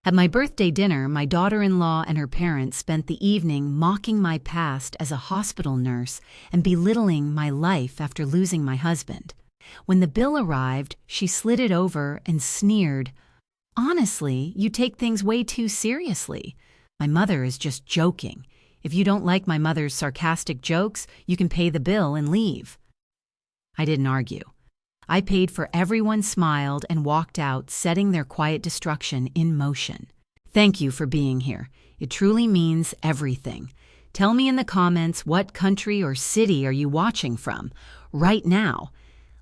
At my birthday dinner, my daughter-in-law and her parents spent the evening mocking my past as a hospital nurse and belittling my life after losing my husband. When the bill arrived, she slid it over and sneered, "Honestly, you take things way too seriously. My mother is just joking. If you don't like my mother's sarcastic jokes, you can pay the bill and leave." I didn't argue. I paid for everyone smiled and walked out, setting their quiet destruction in motion. Thank you for being here. It truly means everything. Tell me in the comments what country or city are you watching from right now.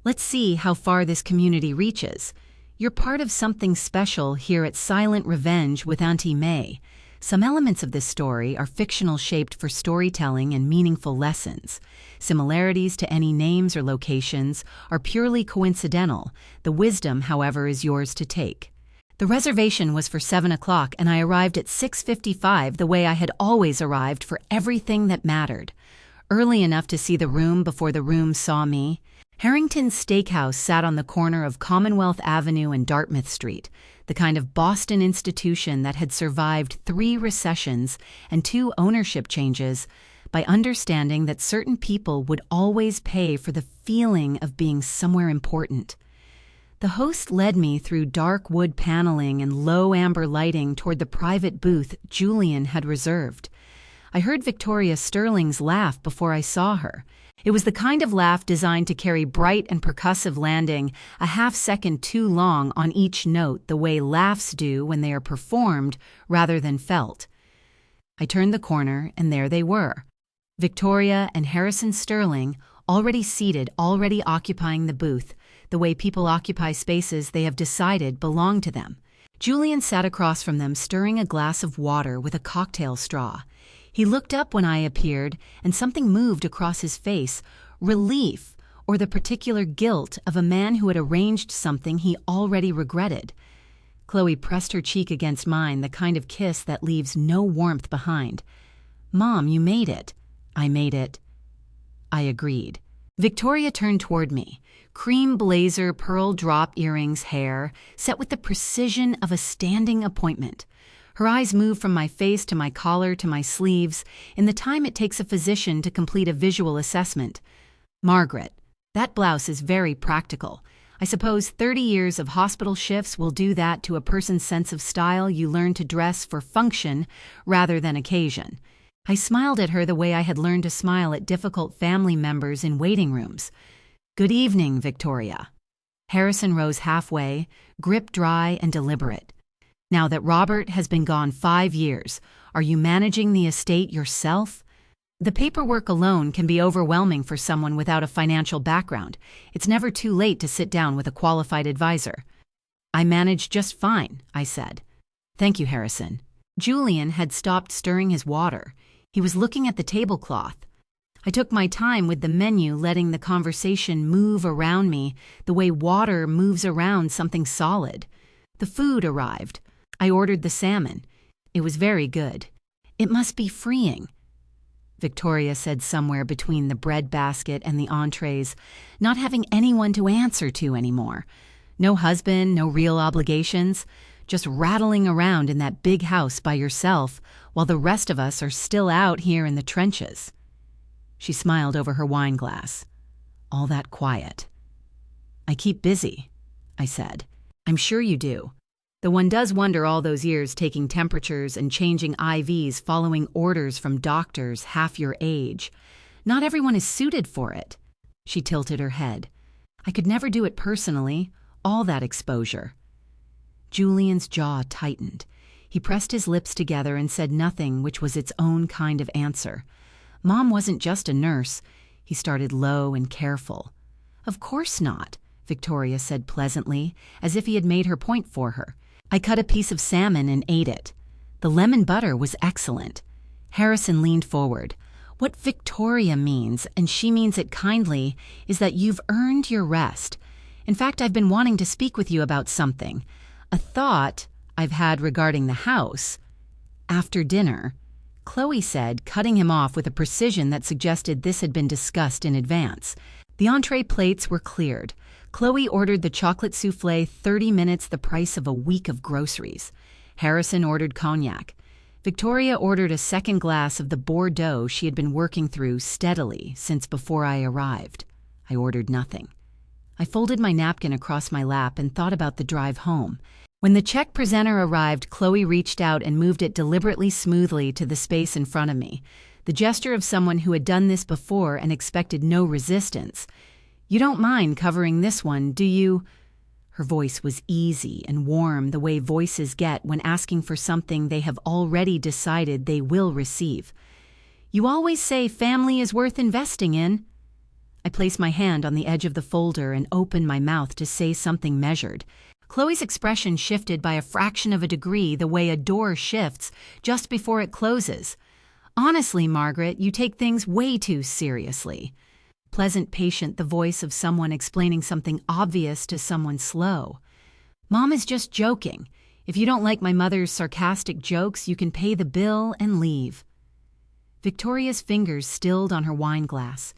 Let's see how far this community reaches. You're part of something special here at Silent Revenge with Auntie May. Some elements of this story are fictional, shaped for storytelling and meaningful lessons. Similarities to any names or locations are purely coincidental. The wisdom, however, is yours to take. The reservation was for 7 o'clock, and I arrived at 6:55, the way I had always arrived for everything that mattered. Early enough to see the room before the room saw me. Harrington's Steakhouse sat on the corner of Commonwealth Avenue and Dartmouth Street, the kind of Boston institution that had survived 3 recessions and 2 ownership changes by understanding that certain people would always pay for the feeling of being somewhere important. The host led me through dark wood paneling and low amber lighting toward the private booth Julian had reserved. I heard Victoria Sterling's laugh before I saw her. It was the kind of laugh designed to carry bright and percussive landing, a half-second too long on each note, the way laughs do when they are performed rather than felt. I turned the corner, and there they were. Victoria and Harrison Sterling, already seated, already occupying the booth, the way people occupy spaces they have decided belong to them. Julian sat across from them, stirring a glass of water with a cocktail straw. He looked up when I appeared, and something moved across his face, relief, or the particular guilt of a man who had arranged something he already regretted. Chloe pressed her cheek against mine, the kind of kiss that leaves no warmth behind. "Mom, you made it." "I made it." I agreed. Victoria turned toward me. Cream blazer, pearl drop earrings, hair, set with the precision of a standing appointment. Her eyes moved from my face to my collar to my sleeves in the time it takes a physician to complete a visual assessment. "Margaret, that blouse is very practical. I suppose 30 years of hospital shifts will do that to a person's sense of style. You learn to dress for function rather than occasion." I smiled at her the way I had learned to smile at difficult family members in waiting rooms. "Good evening, Victoria." Harrison rose halfway, grip dry and deliberate. "Now that Robert has been gone 5 years, are you managing the estate yourself? The paperwork alone can be overwhelming for someone without a financial background. It's never too late to sit down with a qualified advisor." "I manage just fine," I said. "Thank you, Harrison." Julian had stopped stirring his water. He was looking at the tablecloth. I took my time with the menu, letting the conversation move around me the way water moves around something solid. The food arrived. I ordered the salmon. It was very good. "It must be freeing," Victoria said somewhere between the bread basket and the entrees, "not having anyone to answer to anymore. No husband, no real obligations, just rattling around in that big house by yourself while the rest of us are still out here in the trenches." She smiled over her wine glass. "All that quiet." "I keep busy," I said. "I'm sure you do. Though one does wonder all those years taking temperatures and changing IVs, following orders from doctors half your age. Not everyone is suited for it." She tilted her head. "I could never do it personally, all that exposure." Julian's jaw tightened. He pressed his lips together and said nothing, which was its own kind of answer. "Mom wasn't just a nurse." He started low and careful. "Of course not," Victoria said pleasantly, as if he had made her point for her. I cut a piece of salmon and ate it. The lemon butter was excellent. Harrison leaned forward. "What Victoria means, and she means it kindly, is that you've earned your rest. In fact, I've been wanting to speak with you about something. A thought I've had regarding the house." "After dinner," Chloe said, cutting him off with a precision that suggested this had been discussed in advance. The entree plates were cleared. Chloe ordered the chocolate soufflé, 30 minutes the price of a week of groceries. Harrison ordered cognac. Victoria ordered a second glass of the Bordeaux she had been working through steadily since before I arrived. I ordered nothing. I folded my napkin across my lap and thought about the drive home. When the check presenter arrived, Chloe reached out and moved it deliberately smoothly to the space in front of me, the gesture of someone who had done this before and expected no resistance. "You don't mind covering this one, do you?" Her voice was easy and warm, the way voices get when asking for something they have already decided they will receive. "You always say family is worth investing in." I placed my hand on the edge of the folder and opened my mouth to say something measured. Chloe's expression shifted by a fraction of a degree the way a door shifts just before it closes. "Honestly, Margaret, you take things way too seriously." Pleasant, patient, the voice of someone explaining something obvious to someone slow. "Mom is just joking. If you don't like my mother's sarcastic jokes, you can pay the bill and leave." Victoria's fingers stilled on her wine glass.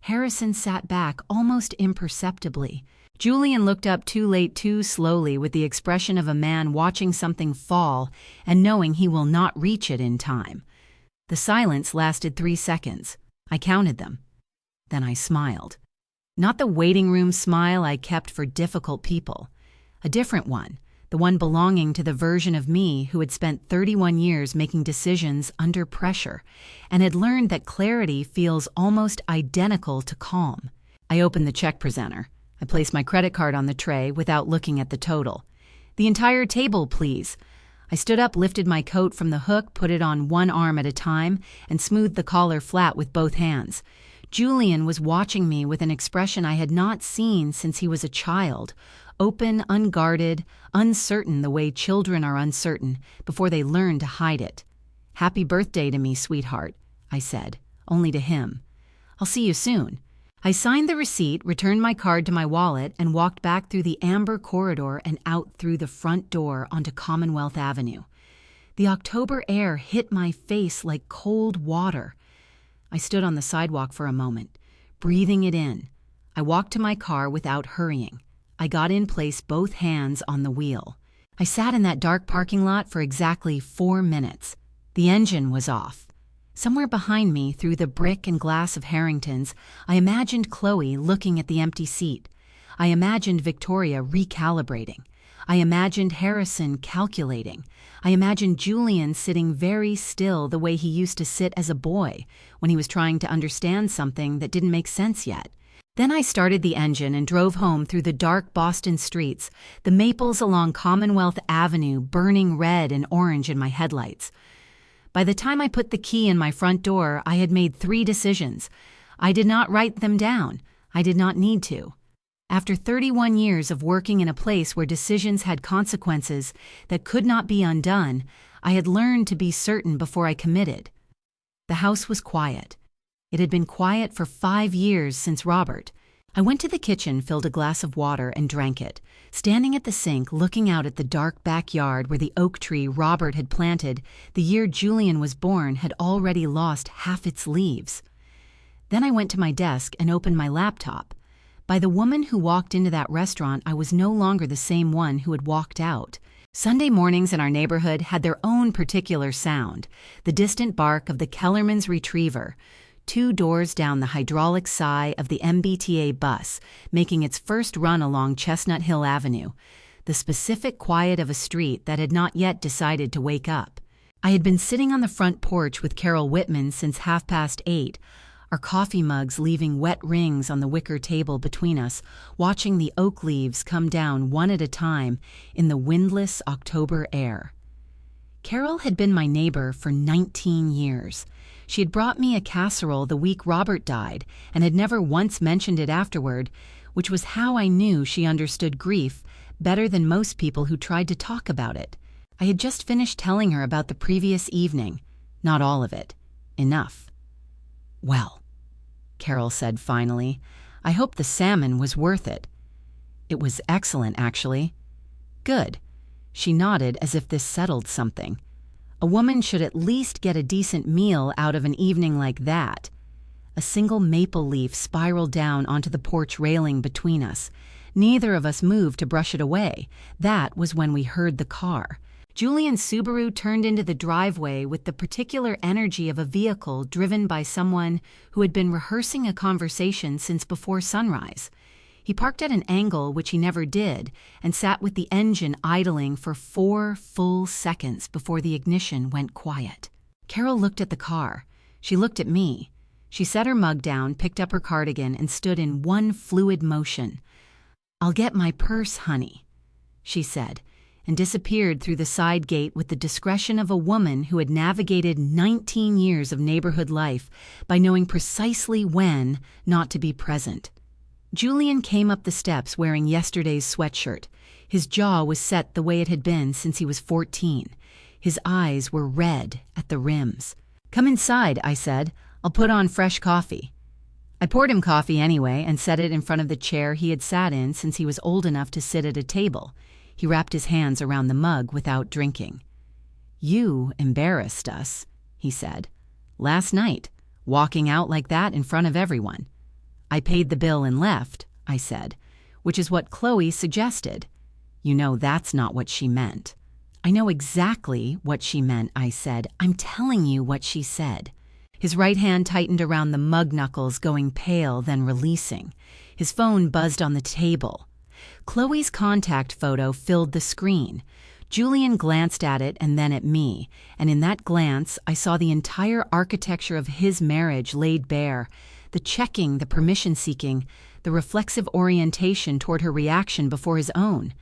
Harrison sat back almost imperceptibly. Julian looked up too late too slowly with the expression of a man watching something fall and knowing he will not reach it in time. The silence lasted 3 seconds. I counted them. Then I smiled. Not the waiting room smile I kept for difficult people. A different one, the one belonging to the version of me who had spent 31 years making decisions under pressure and had learned that clarity feels almost identical to calm. I opened the check presenter. I placed my credit card on the tray without looking at the total. "The entire table, please." I stood up, lifted my coat from the hook, put it on one arm at a time, and smoothed the collar flat with both hands. Julian was watching me with an expression I had not seen since he was a child, open, unguarded, uncertain the way children are uncertain before they learn to hide it. "Happy birthday to me, sweetheart," I said, only to him. "I'll see you soon." I signed the receipt, returned my card to my wallet, and walked back through the amber corridor and out through the front door onto Commonwealth Avenue. The October air hit my face like cold water. I stood on the sidewalk for a moment, breathing it in. I walked to my car without hurrying. I got in place, both hands on the wheel. I sat in that dark parking lot for exactly 4 minutes. The engine was off. Somewhere behind me, through the brick and glass of Harrington's, I imagined Chloe looking at the empty seat. I imagined Victoria recalibrating. I imagined Harrison calculating. I imagined Julian sitting very still the way he used to sit as a boy when he was trying to understand something that didn't make sense yet. Then I started the engine and drove home through the dark Boston streets, the maples along Commonwealth Avenue burning red and orange in my headlights. By the time I put the key in my front door, I had made 3 decisions. I did not write them down. I did not need to. After 31 years of working in a place where decisions had consequences that could not be undone, I had learned to be certain before I committed. The house was quiet. It had been quiet for 5 years since Robert. I went to the kitchen, filled a glass of water, and drank it, standing at the sink looking out at the dark backyard where the oak tree Robert had planted the year Julian was born had already lost half its leaves. Then I went to my desk and opened my laptop. By the woman who walked into that restaurant, I was no longer the same one who had walked out. Sunday mornings in our neighborhood had their own particular sound, the distant bark of the Kellerman's retriever, 2 doors down the hydraulic sigh of the MBTA bus making its first run along Chestnut Hill Avenue, the specific quiet of a street that had not yet decided to wake up. I had been sitting on the front porch with Carol Whitman since 8:30, our coffee mugs leaving wet rings on the wicker table between us, watching the oak leaves come down one at a time in the windless October air. Carol had been my neighbor for 19 years. She had brought me a casserole the week Robert died and had never once mentioned it afterward, which was how I knew she understood grief better than most people who tried to talk about it. I had just finished telling her about the previous evening. Not all of it. Enough. "Well," Carol said finally, "I hope the salmon was worth it." "It was excellent, actually." "Good." She nodded as if this settled something. A woman should at least get a decent meal out of an evening like that. A single maple leaf spiraled down onto the porch railing between us. Neither of us moved to brush it away. That was when we heard the car. Julian's Subaru turned into the driveway with the particular energy of a vehicle driven by someone who had been rehearsing a conversation since before sunrise. He parked at an angle which he never did and sat with the engine idling for 4 full seconds before the ignition went quiet. Carol looked at the car. She looked at me. She set her mug down, picked up her cardigan, and stood in one fluid motion. "I'll get my purse, honey," she said, and disappeared through the side gate with the discretion of a woman who had navigated 19 years of neighborhood life by knowing precisely when not to be present. Julian came up the steps wearing yesterday's sweatshirt. His jaw was set the way it had been since he was 14. His eyes were red at the rims. "Come inside," I said. "I'll put on fresh coffee." I poured him coffee anyway and set it in front of the chair he had sat in since he was old enough to sit at a table. He wrapped his hands around the mug without drinking. "You embarrassed us," he said. "Last night, walking out like that in front of everyone." "I paid the bill and left," I said, "which is what Chloe suggested." "You know that's not what she meant." "I know exactly what she meant," I said. "I'm telling you what she said." His right hand tightened around the mug knuckles, going pale, then releasing. His phone buzzed on the table. Chloe's contact photo filled the screen. Julian glanced at it and then at me, and in that glance I saw the entire architecture of his marriage laid bare, the checking, the permission-seeking, the reflexive orientation toward her reaction before his own.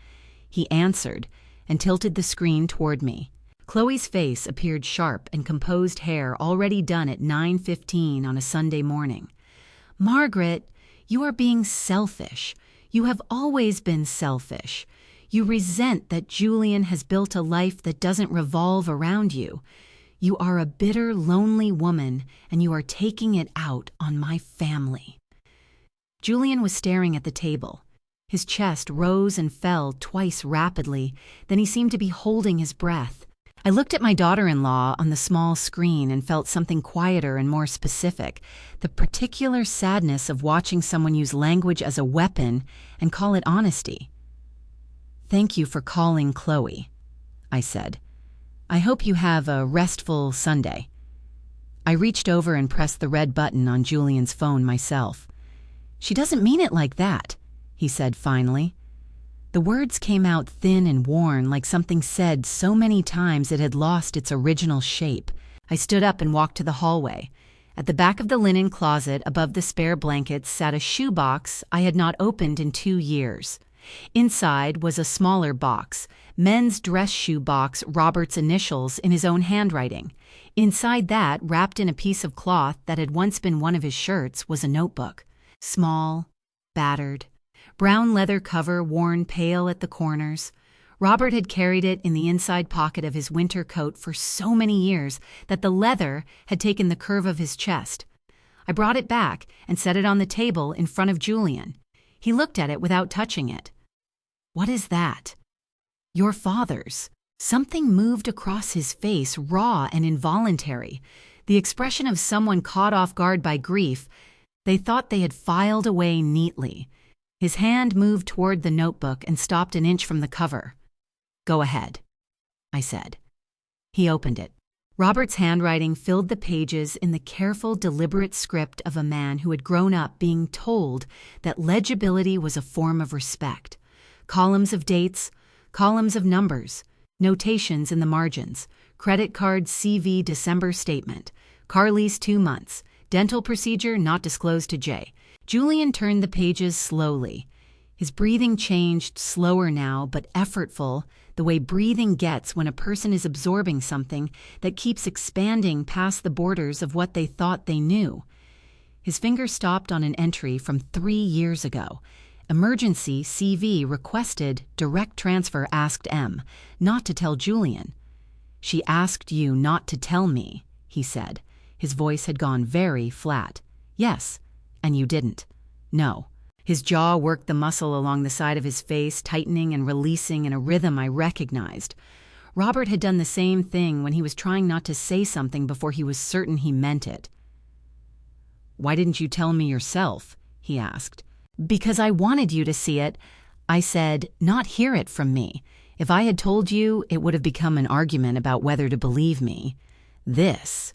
He answered and tilted the screen toward me. Chloe's face appeared sharp and composed hair already done at 9:15 on a Sunday morning. "Margaret, you are being selfish. You have always been selfish. You resent that Julian has built a life that doesn't revolve around you. You are a bitter, lonely woman, and you are taking it out on my family." Julian was staring at the table. His chest rose and fell twice rapidly, then he seemed to be holding his breath. I looked at my daughter-in-law on the small screen and felt something quieter and more specific, the particular sadness of watching someone use language as a weapon and call it honesty. "Thank you for calling Chloe," I said. "I hope you have a restful Sunday." I reached over and pressed the red button on Julian's phone myself. "She doesn't mean it like that," he said finally. The words came out thin and worn, like something said so many times it had lost its original shape. I stood up and walked to the hallway. At the back of the linen closet above the spare blankets sat a shoebox I had not opened in 2 years. Inside was a smaller box, men's dress shoe box, Robert's initials in his own handwriting. Inside that, wrapped in a piece of cloth that had once been one of his shirts, was a notebook. Small, battered, brown leather cover worn pale at the corners. Robert had carried it in the inside pocket of his winter coat for so many years that the leather had taken the curve of his chest. I brought it back and set it on the table in front of Julian. He looked at it without touching it. "What is that?" "Your father's." Something moved across his face, raw and involuntary, the expression of someone caught off guard by grief. They thought they had filed away neatly. His hand moved toward the notebook and stopped an inch from the cover. "Go ahead," I said. He opened it. Robert's handwriting filled the pages in the careful, deliberate script of a man who had grown up being told that legibility was a form of respect. Columns of dates, columns of numbers, notations in the margins, credit card CV December statement, car lease 2 months, dental procedure not disclosed to Jay. Julian turned the pages slowly. His breathing changed, slower now, but effortful, the way breathing gets when a person is absorbing something that keeps expanding past the borders of what they thought they knew. His finger stopped on an entry from 3 years ago. Emergency CV requested, direct transfer asked M, not to tell Julian. "She asked you not to tell me," he said. His voice had gone very flat. "Yes, and you didn't." "No." His jaw worked the muscle along the side of his face, tightening and releasing in a rhythm I recognized. Robert had done the same thing when he was trying not to say something before he was certain he meant it. "Why didn't you tell me yourself?" he asked. "Because I wanted you to see it," I said, "not hear it from me. If I had told you, it would have become an argument about whether to believe me. This,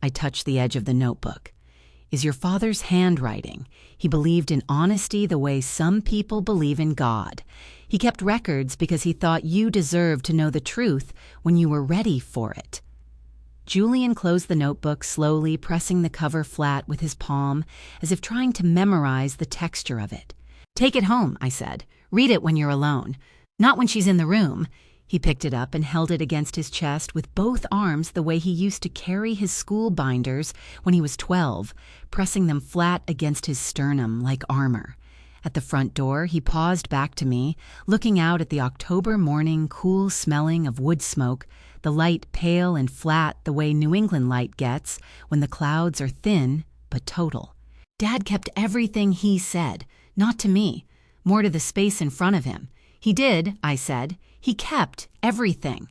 I touched the edge of the notebook, is your father's handwriting. He believed in honesty the way some people believe in God. He kept records because he thought you deserved to know the truth when you were ready for it. Julian closed the notebook slowly, pressing the cover flat with his palm, as if trying to memorize the texture of it. "Take it home," I said. "Read it when you're alone. Not when she's in the room." He picked it up and held it against his chest with both arms the way he used to carry his school binders when he was 12, pressing them flat against his sternum like armor. At the front door, he paused back to me, looking out at the October morning, cool smelling of wood smoke, the light pale and flat the way New England light gets when the clouds are thin but total. Dad kept everything he said, not to me, more to the space in front of him. He did, I said. He kept everything.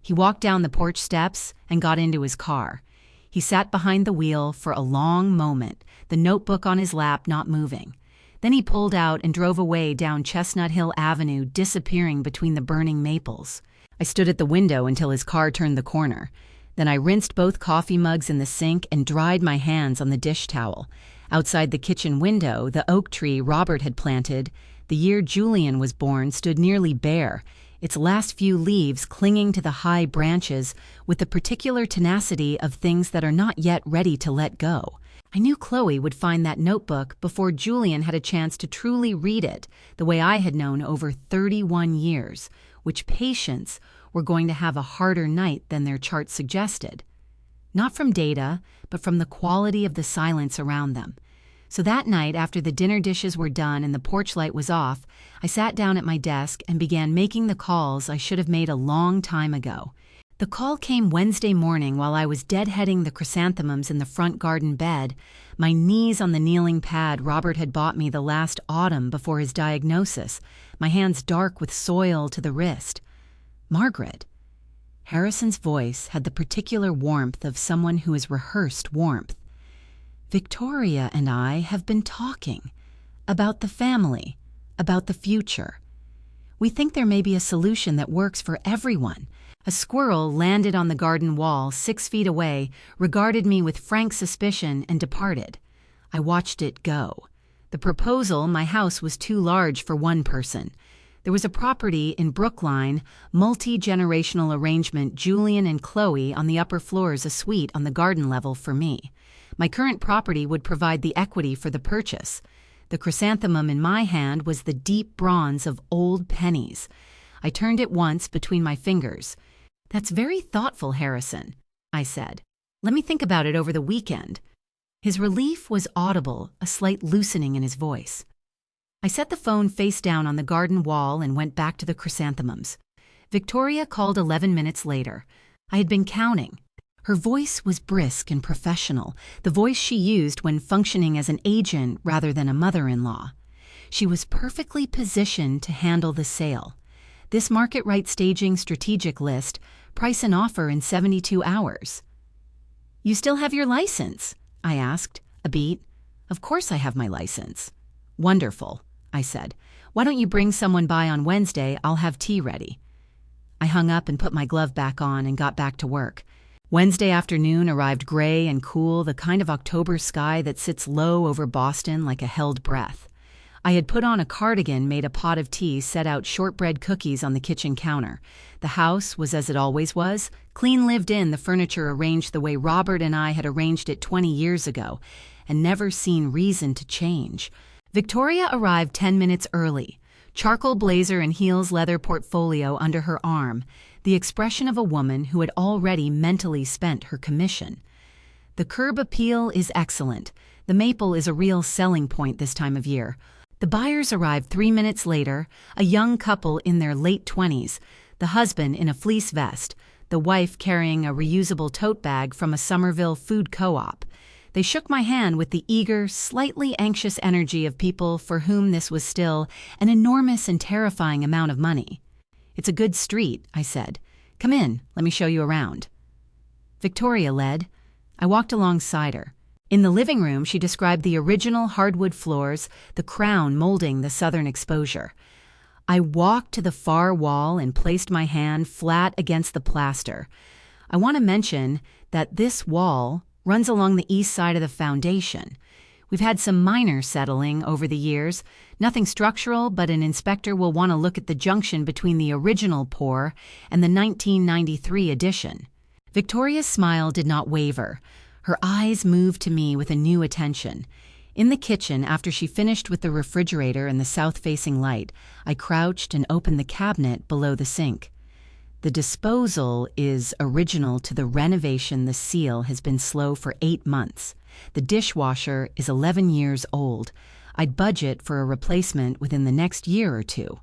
He walked down the porch steps and got into his car. He sat behind the wheel for a long moment, the notebook on his lap not moving. Then he pulled out and drove away down Chestnut Hill Avenue, disappearing between the burning maples. I stood at the window until his car turned the corner. Then I rinsed both coffee mugs in the sink and dried my hands on the dish towel. Outside the kitchen window, the oak tree Robert had planted the year Julian was born stood nearly bare, its last few leaves clinging to the high branches with the particular tenacity of things that are not yet ready to let go. I knew Chloe would find that notebook before Julian had a chance to truly read it, the way I had known over 31 years, which patients were going to have a harder night than their chart suggested. Not from data, but from the quality of the silence around them. So that night, after the dinner dishes were done and the porch light was off, I sat down at my desk and began making the calls I should have made a long time ago. The call came Wednesday morning while I was deadheading the chrysanthemums in the front garden bed, my knees on the kneeling pad Robert had bought me the last autumn before his diagnosis, my hands dark with soil to the wrist. "Margaret." Harrison's voice had the particular warmth of someone who has rehearsed warmth. "Victoria and I have been talking about the family, about the future. We think there may be a solution that works for everyone." A squirrel landed on the garden wall 6 feet away, regarded me with frank suspicion, and departed. I watched it go. The proposal, my house was too large for one person. There was a property in Brookline, multi-generational arrangement, Julian and Chloe on the upper floors, a suite on the garden level for me. My current property would provide the equity for the purchase. The chrysanthemum in my hand was the deep bronze of old pennies. I turned it once between my fingers. "That's very thoughtful, Harrison," I said. "Let me think about it over the weekend." His relief was audible, a slight loosening in his voice. I set the phone face down on the garden wall and went back to the chrysanthemums. Victoria called 11 minutes later. I had been counting. Her voice was brisk and professional, the voice she used when functioning as an agent rather than a mother-in-law. She was perfectly positioned to handle the sale. This market-right staging strategic list, price and offer in 72 hours. "You still have your license?" I asked, a beat. "Of course I have my license." "Wonderful," I said. "Why don't you bring someone by on Wednesday? I'll have tea ready." I hung up and put my glove back on and got back to work. Wednesday afternoon arrived gray and cool, the kind of October sky that sits low over Boston like a held breath. I had put on a cardigan, made a pot of tea, set out shortbread cookies on the kitchen counter. The house was as it always was, clean lived in, the furniture arranged the way Robert and I had arranged it 20 years ago, and never seen reason to change. Victoria arrived 10 minutes early, charcoal blazer and heels leather portfolio under her arm, the expression of a woman who had already mentally spent her commission. The curb appeal is excellent. The maple is a real selling point this time of year. The buyers arrived 3 minutes later, a young couple in their late 20s, the husband in a fleece vest, the wife carrying a reusable tote bag from a Somerville food co-op. They shook my hand with the eager, slightly anxious energy of people for whom this was still an enormous and terrifying amount of money. "It's a good street," I said. "Come in, let me show you around." Victoria led. I walked alongside her. In the living room, she described the original hardwood floors, the crown molding the southern exposure. I walked to the far wall and placed my hand flat against the plaster. I want to mention that this wall runs along the east side of the foundation. We've had some minor settling over the years, nothing structural, but an inspector will want to look at the junction between the original pour and the 1993 addition. Victoria's smile did not waver. Her eyes moved to me with a new attention. In the kitchen, after she finished with the refrigerator and the south-facing light, I crouched and opened the cabinet below the sink. The disposal is original to the renovation. The seal has been slow for 8 months. The dishwasher is 11 years old. I'd budget for a replacement within the next year or two.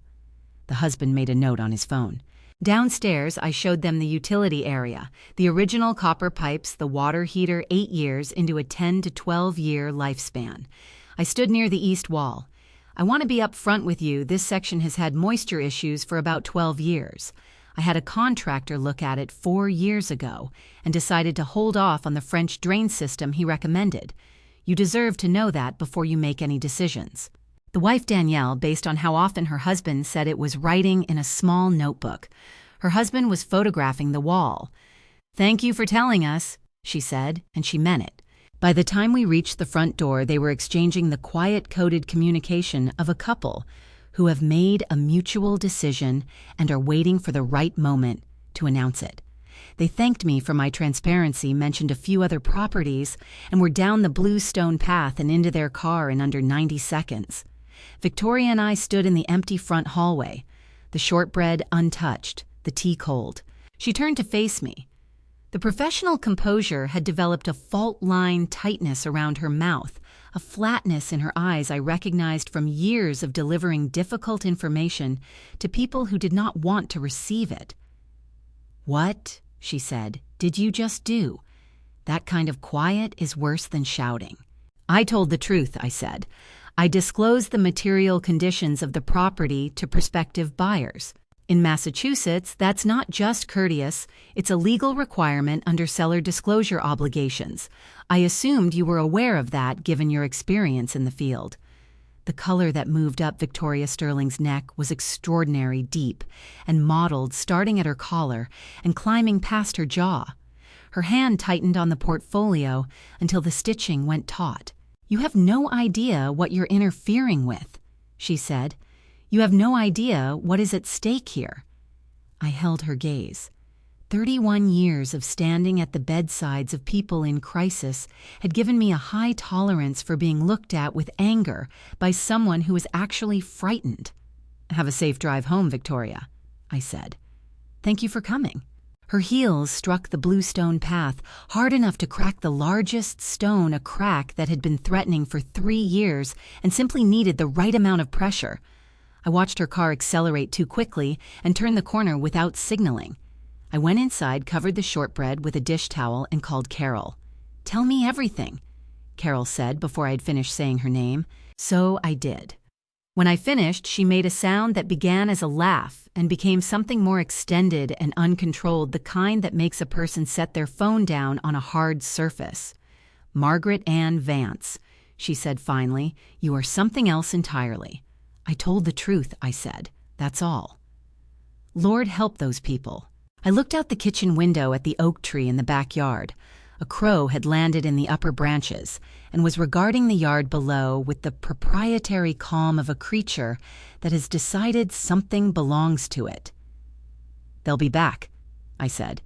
The husband made a note on his phone. Downstairs, I showed them the utility area, the original copper pipes, the water heater, 8 years into a 10 to 12-year lifespan. I stood near the east wall. I want to be up front with you. This section has had moisture issues for about 12 years. I had a contractor look at it 4 years ago and decided to hold off on the French drain system he recommended. You deserve to know that before you make any decisions. The wife Danielle, based on how often her husband said it, was writing in a small notebook. Her husband was photographing the wall. "Thank you for telling us," she said, and she meant it. By the time we reached the front door, they were exchanging the quiet coded communication of a couple who have made a mutual decision and are waiting for the right moment to announce it. They thanked me for my transparency, mentioned a few other properties, and were down the blue stone path and into their car in under 90 seconds. Victoria and I stood in the empty front hallway, the shortbread untouched, the tea cold. She turned to face me. The professional composure had developed a fault-line tightness around her mouth, a flatness in her eyes I recognized from years of delivering difficult information to people who did not want to receive it. "What," she said, "did you just do? That kind of quiet is worse than shouting." I told the truth, I said. I disclosed the material conditions of the property to prospective buyers. In Massachusetts, that's not just courteous, it's a legal requirement under seller disclosure obligations. I assumed you were aware of that given your experience in the field. The color that moved up Victoria Sterling's neck was extraordinary deep and mottled starting at her collar and climbing past her jaw. Her hand tightened on the portfolio until the stitching went taut. "You have no idea what you're interfering with," she said. "You have no idea what is at stake here." I held her gaze. 31 years of standing at the bedsides of people in crisis had given me a high tolerance for being looked at with anger by someone who was actually frightened. "Have a safe drive home, Victoria," I said. "Thank you for coming." Her heels struck the bluestone path hard enough to crack the largest stone, a crack that had been threatening for 3 years and simply needed the right amount of pressure. I watched her car accelerate too quickly and turn the corner without signaling. I went inside, covered the shortbread with a dish towel, and called Carol. "Tell me everything," Carol said before I had finished saying her name. So I did. When I finished, she made a sound that began as a laugh and became something more extended and uncontrolled, the kind that makes a person set their phone down on a hard surface. "Margaret Ann Vance," she said finally, "you are something else entirely." I told the truth, I said. That's all. Lord help those people. I looked out the kitchen window at the oak tree in the backyard. A crow had landed in the upper branches and was regarding the yard below with the proprietary calm of a creature that has decided something belongs to it. "They'll be back," I said.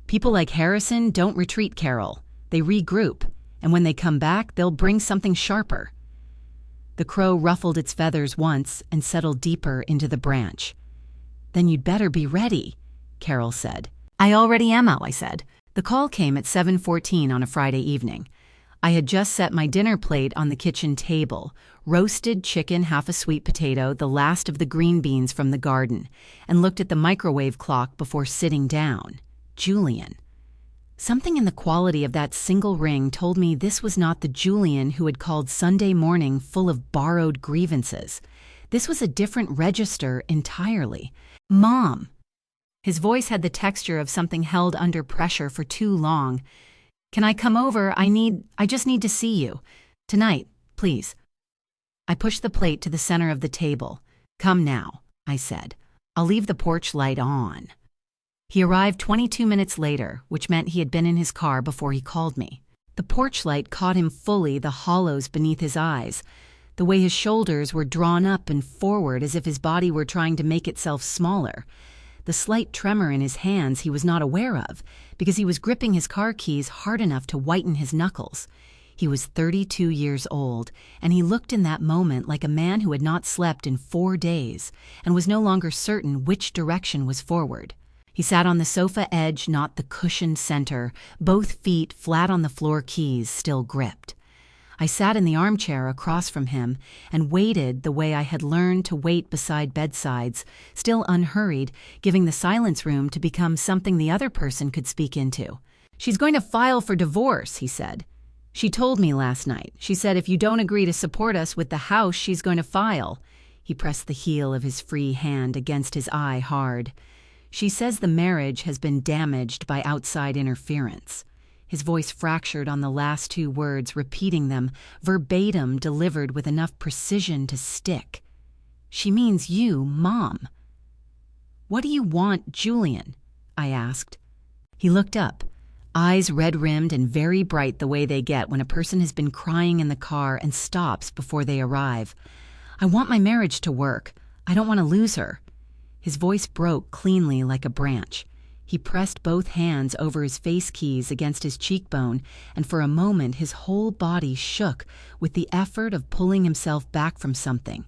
"People like Harrison don't retreat, Carol. They regroup, and when they come back, they'll bring something sharper." The crow ruffled its feathers once and settled deeper into the branch. "Then you'd better be ready," Carol said. "I already am out," I said. The call came at 7:14 on a Friday evening. I had just set my dinner plate on the kitchen table, roasted chicken, half a sweet potato, the last of the green beans from the garden, and looked at the microwave clock before sitting down. Julian. Something in the quality of that single ring told me this was not the Julian who had called Sunday morning full of borrowed grievances. This was a different register entirely. "Mom." His voice had the texture of something held under pressure for too long. "Can I come over? I just need to see you. Tonight, please." I pushed the plate to the center of the table. "Come now." I said. "I'll leave the porch light on." He arrived 22 minutes later, which meant he had been in his car before he called me. The porch light caught him fully, the hollows beneath his eyes, the way his shoulders were drawn up and forward as if his body were trying to make itself smaller. The slight tremor in his hands he was not aware of, because he was gripping his car keys hard enough to whiten his knuckles. He was 32 years old, and he looked in that moment like a man who had not slept in 4 days and was no longer certain which direction was forward. He sat on the sofa edge, not the cushioned center, both feet flat on the floor, keys still gripped. I sat in the armchair across from him and waited the way I had learned to wait beside bedsides, still unhurried, giving the silence room to become something the other person could speak into. "She's going to file for divorce," he said. "She told me last night. She said if you don't agree to support us with the house, she's going to file." He pressed the heel of his free hand against his eye hard. "She says the marriage has been damaged by outside interference." His voice fractured on the last 2 words, repeating them, verbatim, delivered with enough precision to stick. "She means you, Mom." "What do you want, Julian?" I asked. He looked up, eyes red-rimmed and very bright the way they get when a person has been crying in the car and stops before they arrive. "I want my marriage to work. I don't want to lose her." His voice broke cleanly like a branch. He pressed both hands over his face keys against his cheekbone, and for a moment his whole body shook with the effort of pulling himself back from something.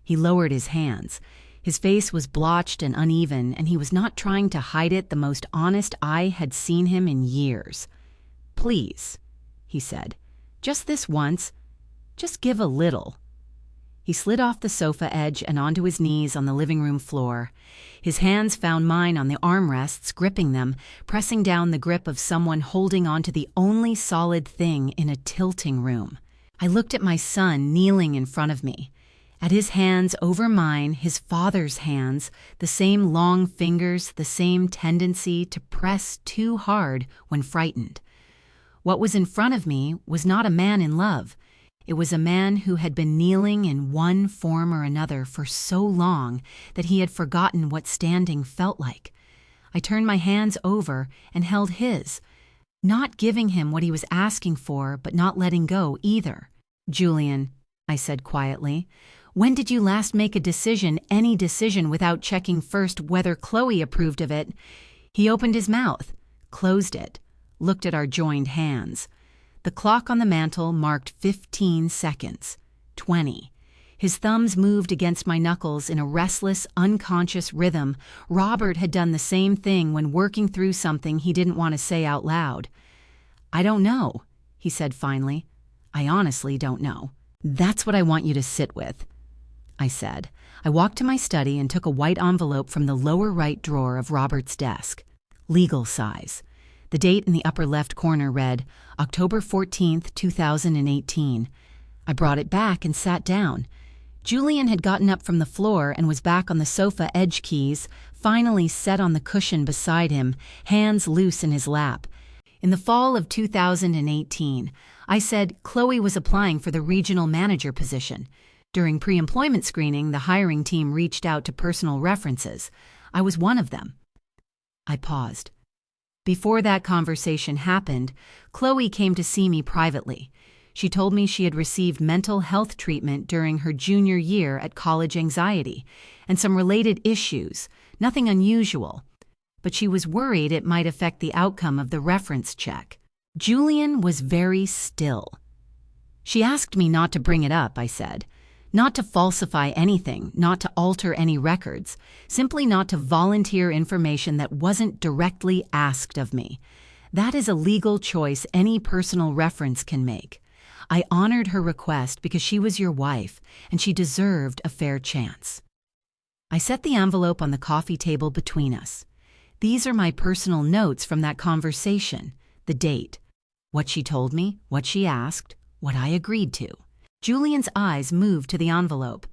He lowered his hands. His face was blotched and uneven, and he was not trying to hide it the most honest I had seen him in years. "Please," he said, "just this once. Just give a little." He slid off the sofa edge and onto his knees on the living room floor. His hands found mine on the armrests, gripping them, pressing down the grip of someone holding onto the only solid thing in a tilting room. I looked at my son kneeling in front of me. At his hands over mine, his father's hands, the same long fingers, the same tendency to press too hard when frightened. What was in front of me was not a man in love. It was a man who had been kneeling in one form or another for so long that he had forgotten what standing felt like. I turned my hands over and held his, not giving him what he was asking for, but not letting go either. "Julian," I said quietly, "when did you last make a decision, any decision, without checking first whether Chloe approved of it?" He opened his mouth, closed it, looked at our joined hands. The clock on the mantel marked 15 seconds, 20. His thumbs moved against my knuckles in a restless, unconscious rhythm. Robert had done the same thing when working through something he didn't want to say out loud. "I don't know," he said finally. "I honestly don't know." "That's what I want you to sit with," I said. I walked to my study and took a white envelope from the lower right drawer of Robert's desk. Legal size. The date in the upper left corner read, October 14th, 2018. I brought it back and sat down. Julian had gotten up from the floor and was back on the sofa edge, keys finally set on the cushion beside him, hands loose in his lap. In the fall of 2018, I said Chloe was applying for the regional manager position. During pre-employment screening, the hiring team reached out to personal references. I was one of them. I paused. Before that conversation happened, Chloe came to see me privately. She told me she had received mental health treatment during her junior year at college anxiety, and some related issues, nothing unusual. But she was worried it might affect the outcome of the reference check. Julian was very still. "She asked me not to bring it up," I said. "Not to falsify anything, not to alter any records, simply not to volunteer information that wasn't directly asked of me. That is a legal choice any personal reference can make. I honored her request because she was your wife, and she deserved a fair chance." I set the envelope on the coffee table between us. These are my personal notes from that conversation, the date, what she told me, what she asked, what I agreed to. Julian's eyes moved to the envelope.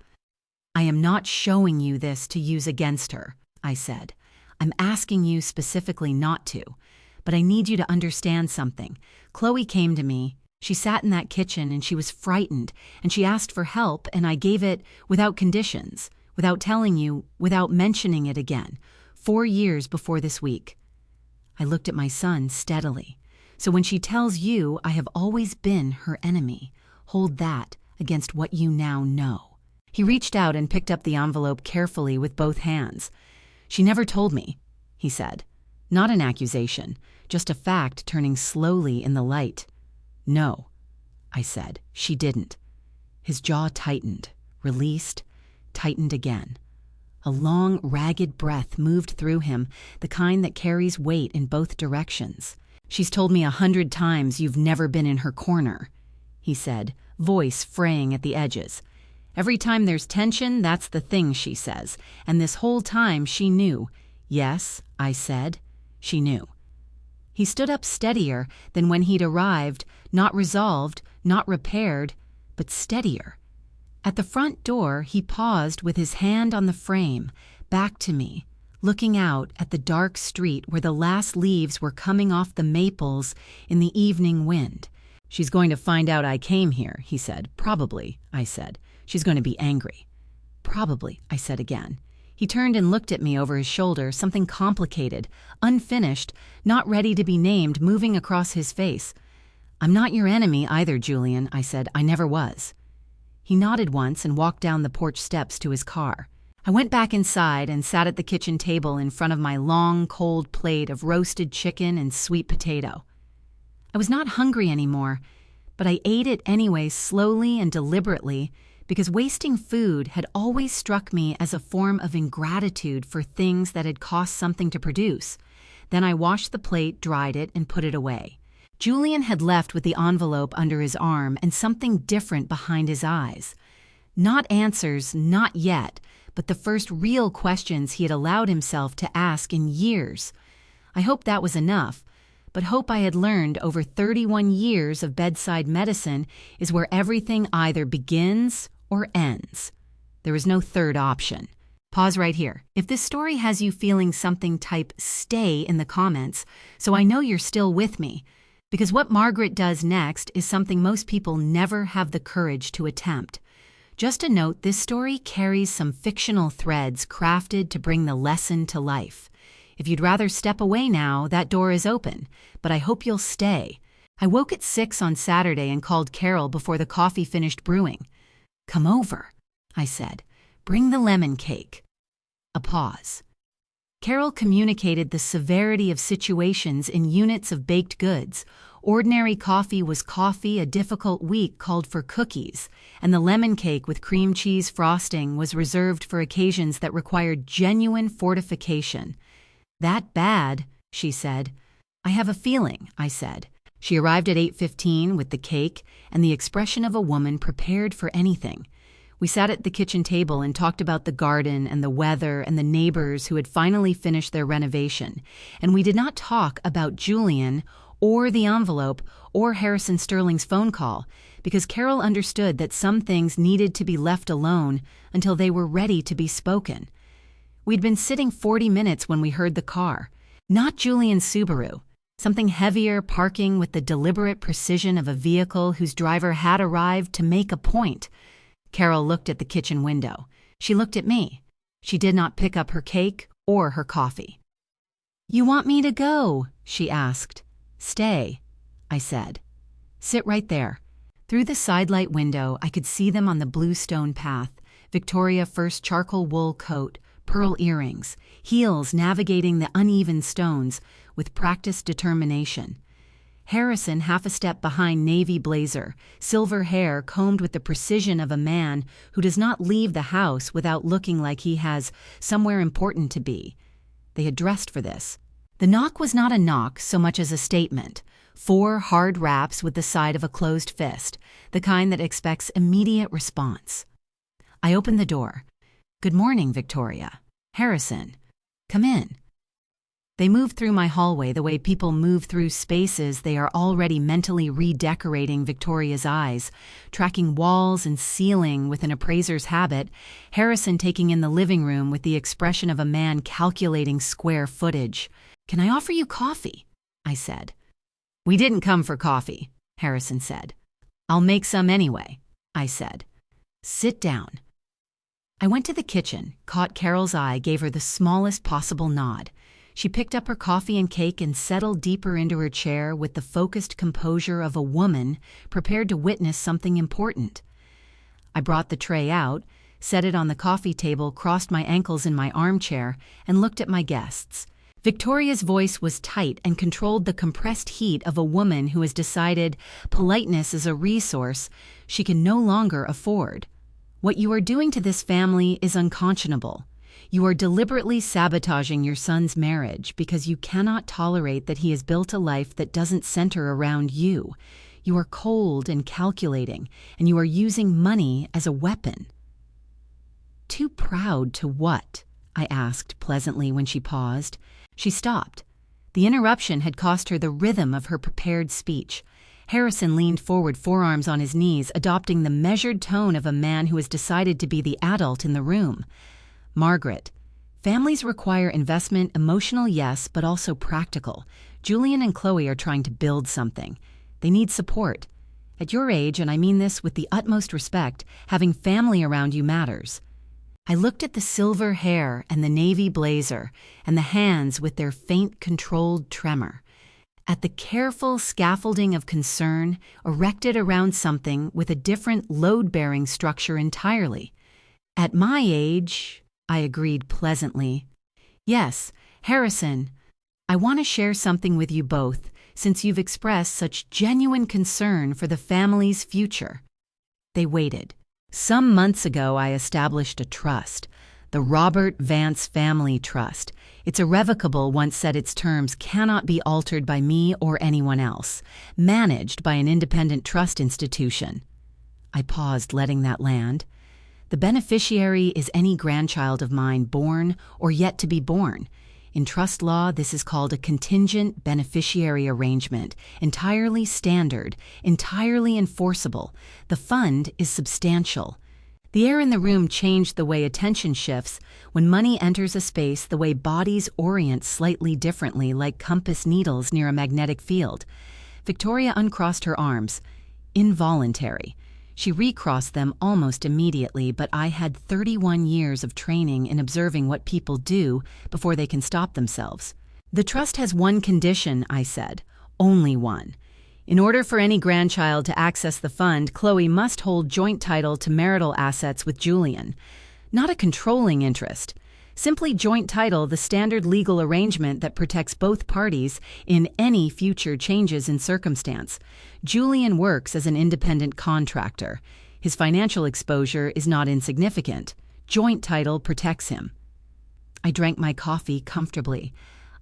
"I am not showing you this to use against her," I said. "I'm asking you specifically not to. But I need you to understand something. Chloe came to me. She sat in that kitchen and she was frightened, and she asked for help, and I gave it without conditions, without telling you, without mentioning it again, 4 years before this week. I looked at my son steadily. So when she tells you I have always been her enemy, hold that against what you now know. He reached out and picked up the envelope carefully with both hands. She never told me, he said. Not an accusation, just a fact turning slowly in the light. No, I said, she didn't. His jaw tightened, released, tightened again. A long, ragged breath moved through him, the kind that carries weight in both directions. She's told me 100 times you've never been in her corner, he said, voice fraying at the edges. Every time there's tension, that's the thing she says, and this whole time she knew. Yes, I said, she knew. He stood up steadier than when he'd arrived, not resolved, not repaired, but steadier. At the front door, he paused with his hand on the frame, back to me, looking out at the dark street where the last leaves were coming off the maples in the evening wind. She's going to find out I came here, he said. Probably, I said. She's going to be angry. Probably, I said again. He turned and looked at me over his shoulder, something complicated, unfinished, not ready to be named, moving across his face. I'm not your enemy either, Julian, I said. I never was. He nodded once and walked down the porch steps to his car. I went back inside and sat at the kitchen table in front of my long, cold plate of roasted chicken and sweet potato. I was not hungry anymore, but I ate it anyway, slowly and deliberately, because wasting food had always struck me as a form of ingratitude for things that had cost something to produce. Then I washed the plate, dried it, and put it away. Julian had left with the envelope under his arm and something different behind his eyes. Not answers, not yet, but the first real questions he had allowed himself to ask in years. I hoped that was enough, but hope I had learned over 31 years of bedside medicine is where everything either begins or ends. There is no third option. Pause right here. If this story has you feeling something, type stay in the comments so I know you're still with me. Because what Margaret does next is something most people never have the courage to attempt. Just a note, this story carries some fictional threads crafted to bring the lesson to life. If you'd rather step away now, that door is open, but I hope you'll stay. I woke at 6 on Saturday and called Carol before the coffee finished brewing. Come over, I said. Bring the lemon cake. A pause. Carol communicated the severity of situations in units of baked goods. Ordinary coffee was coffee, a difficult week called for cookies, and the lemon cake with cream cheese frosting was reserved for occasions that required genuine fortification. That bad, she said. I have a feeling, I said. She arrived at 8:15 with the cake and the expression of a woman prepared for anything. We sat at the kitchen table and talked about the garden and the weather and the neighbors who had finally finished their renovation, and we did not talk about Julian or the envelope or Harrison Sterling's phone call, because Carol understood that some things needed to be left alone until they were ready to be spoken. We'd been sitting 40 minutes when we heard the car. Not Julian's Subaru. Something heavier parking with the deliberate precision of a vehicle whose driver had arrived to make a point. Carol looked at the kitchen window. She looked at me. She did not pick up her cake or her coffee. You want me to go? She asked. Stay, I said. Sit right there. Through the sidelight window, I could see them on the blue stone path. Victoria First charcoal wool coat, pearl earrings, heels navigating the uneven stones with practiced determination. Harrison half a step behind navy blazer, silver hair combed with the precision of a man who does not leave the house without looking like he has somewhere important to be. They had dressed for this. The knock was not a knock so much as a statement. 4 hard raps with the side of a closed fist, the kind that expects immediate response. I opened the door. Good morning, Victoria. Harrison. Come in. They moved through my hallway the way people move through spaces they are already mentally redecorating Victoria's eyes, tracking walls and ceiling with an appraiser's habit, Harrison taking in the living room with the expression of a man calculating square footage. Can I offer you coffee? I said. We didn't come for coffee, Harrison said. I'll make some anyway, I said. Sit down. I went to the kitchen, caught Carol's eye, gave her the smallest possible nod. She picked up her coffee and cake and settled deeper into her chair with the focused composure of a woman prepared to witness something important. I brought the tray out, set it on the coffee table, crossed my ankles in my armchair, and looked at my guests. Victoria's voice was tight and controlled the compressed heat of a woman who has decided politeness is a resource she can no longer afford. What you are doing to this family is unconscionable. You are deliberately sabotaging your son's marriage because you cannot tolerate that he has built a life that doesn't center around you. You are cold and calculating, and you are using money as a weapon. Too proud to what? I asked pleasantly when she paused. She stopped. The interruption had cost her the rhythm of her prepared speech. Harrison leaned forward, forearms on his knees, adopting the measured tone of a man who has decided to be the adult in the room. Margaret, families require investment, emotional, yes, but also practical. Julian and Chloe are trying to build something. They need support. At your age, and I mean this with the utmost respect, having family around you matters. I looked at the silver hair and the navy blazer and the hands with their faint, controlled tremor. At the careful scaffolding of concern erected around something with a different load-bearing structure entirely. At my age, I agreed pleasantly. Yes, Harrison, I want to share something with you both, since you've expressed such genuine concern for the family's future. They waited. Some months ago, I established a trust, the Robert Vance Family Trust. It's irrevocable once set its terms, cannot be altered by me or anyone else, managed by an independent trust institution. I paused, letting that land. The beneficiary is any grandchild of mine, born or yet to be born. In trust law, this is called a contingent beneficiary arrangement, entirely standard, entirely enforceable. The fund is substantial. The air in the room changed the way attention shifts. When money enters a space, the way bodies orient slightly differently, like compass needles near a magnetic field. Victoria uncrossed her arms. Involuntary. She recrossed them almost immediately, but I had 31 years of training in observing what people do before they can stop themselves. The trust has one condition, I said. Only one. In order for any grandchild to access the fund, Chloe must hold joint title to marital assets with Julian. Not a controlling interest. Simply joint title, the standard legal arrangement that protects both parties in any future changes in circumstance. Julian works as an independent contractor. His financial exposure is not insignificant. Joint title protects him. I drank my coffee comfortably.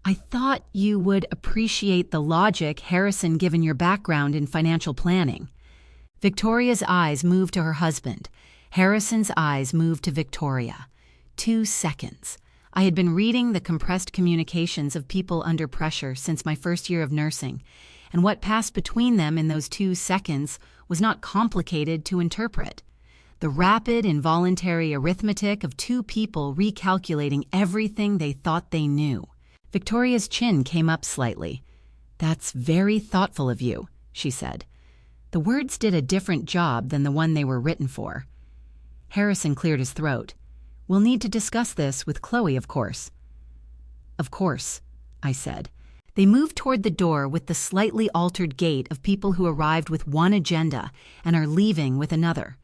I thought you would appreciate the logic, Harrison, given your background in financial planning. Victoria's eyes moved to her husband. Harrison's eyes moved to Victoria. 2 seconds. I had been reading the compressed communications of people under pressure since my first year of nursing, and what passed between them in those 2 seconds was not complicated to interpret. The rapid, involuntary arithmetic of two people recalculating everything they thought they knew. Victoria's chin came up slightly. "That's very thoughtful of you," she said. The words did a different job than the one they were written for. Harrison cleared his throat. "We'll need to discuss this with Chloe, of course." "Of course," I said. They moved toward the door with the slightly altered gait of people who arrived with one agenda and are leaving with another.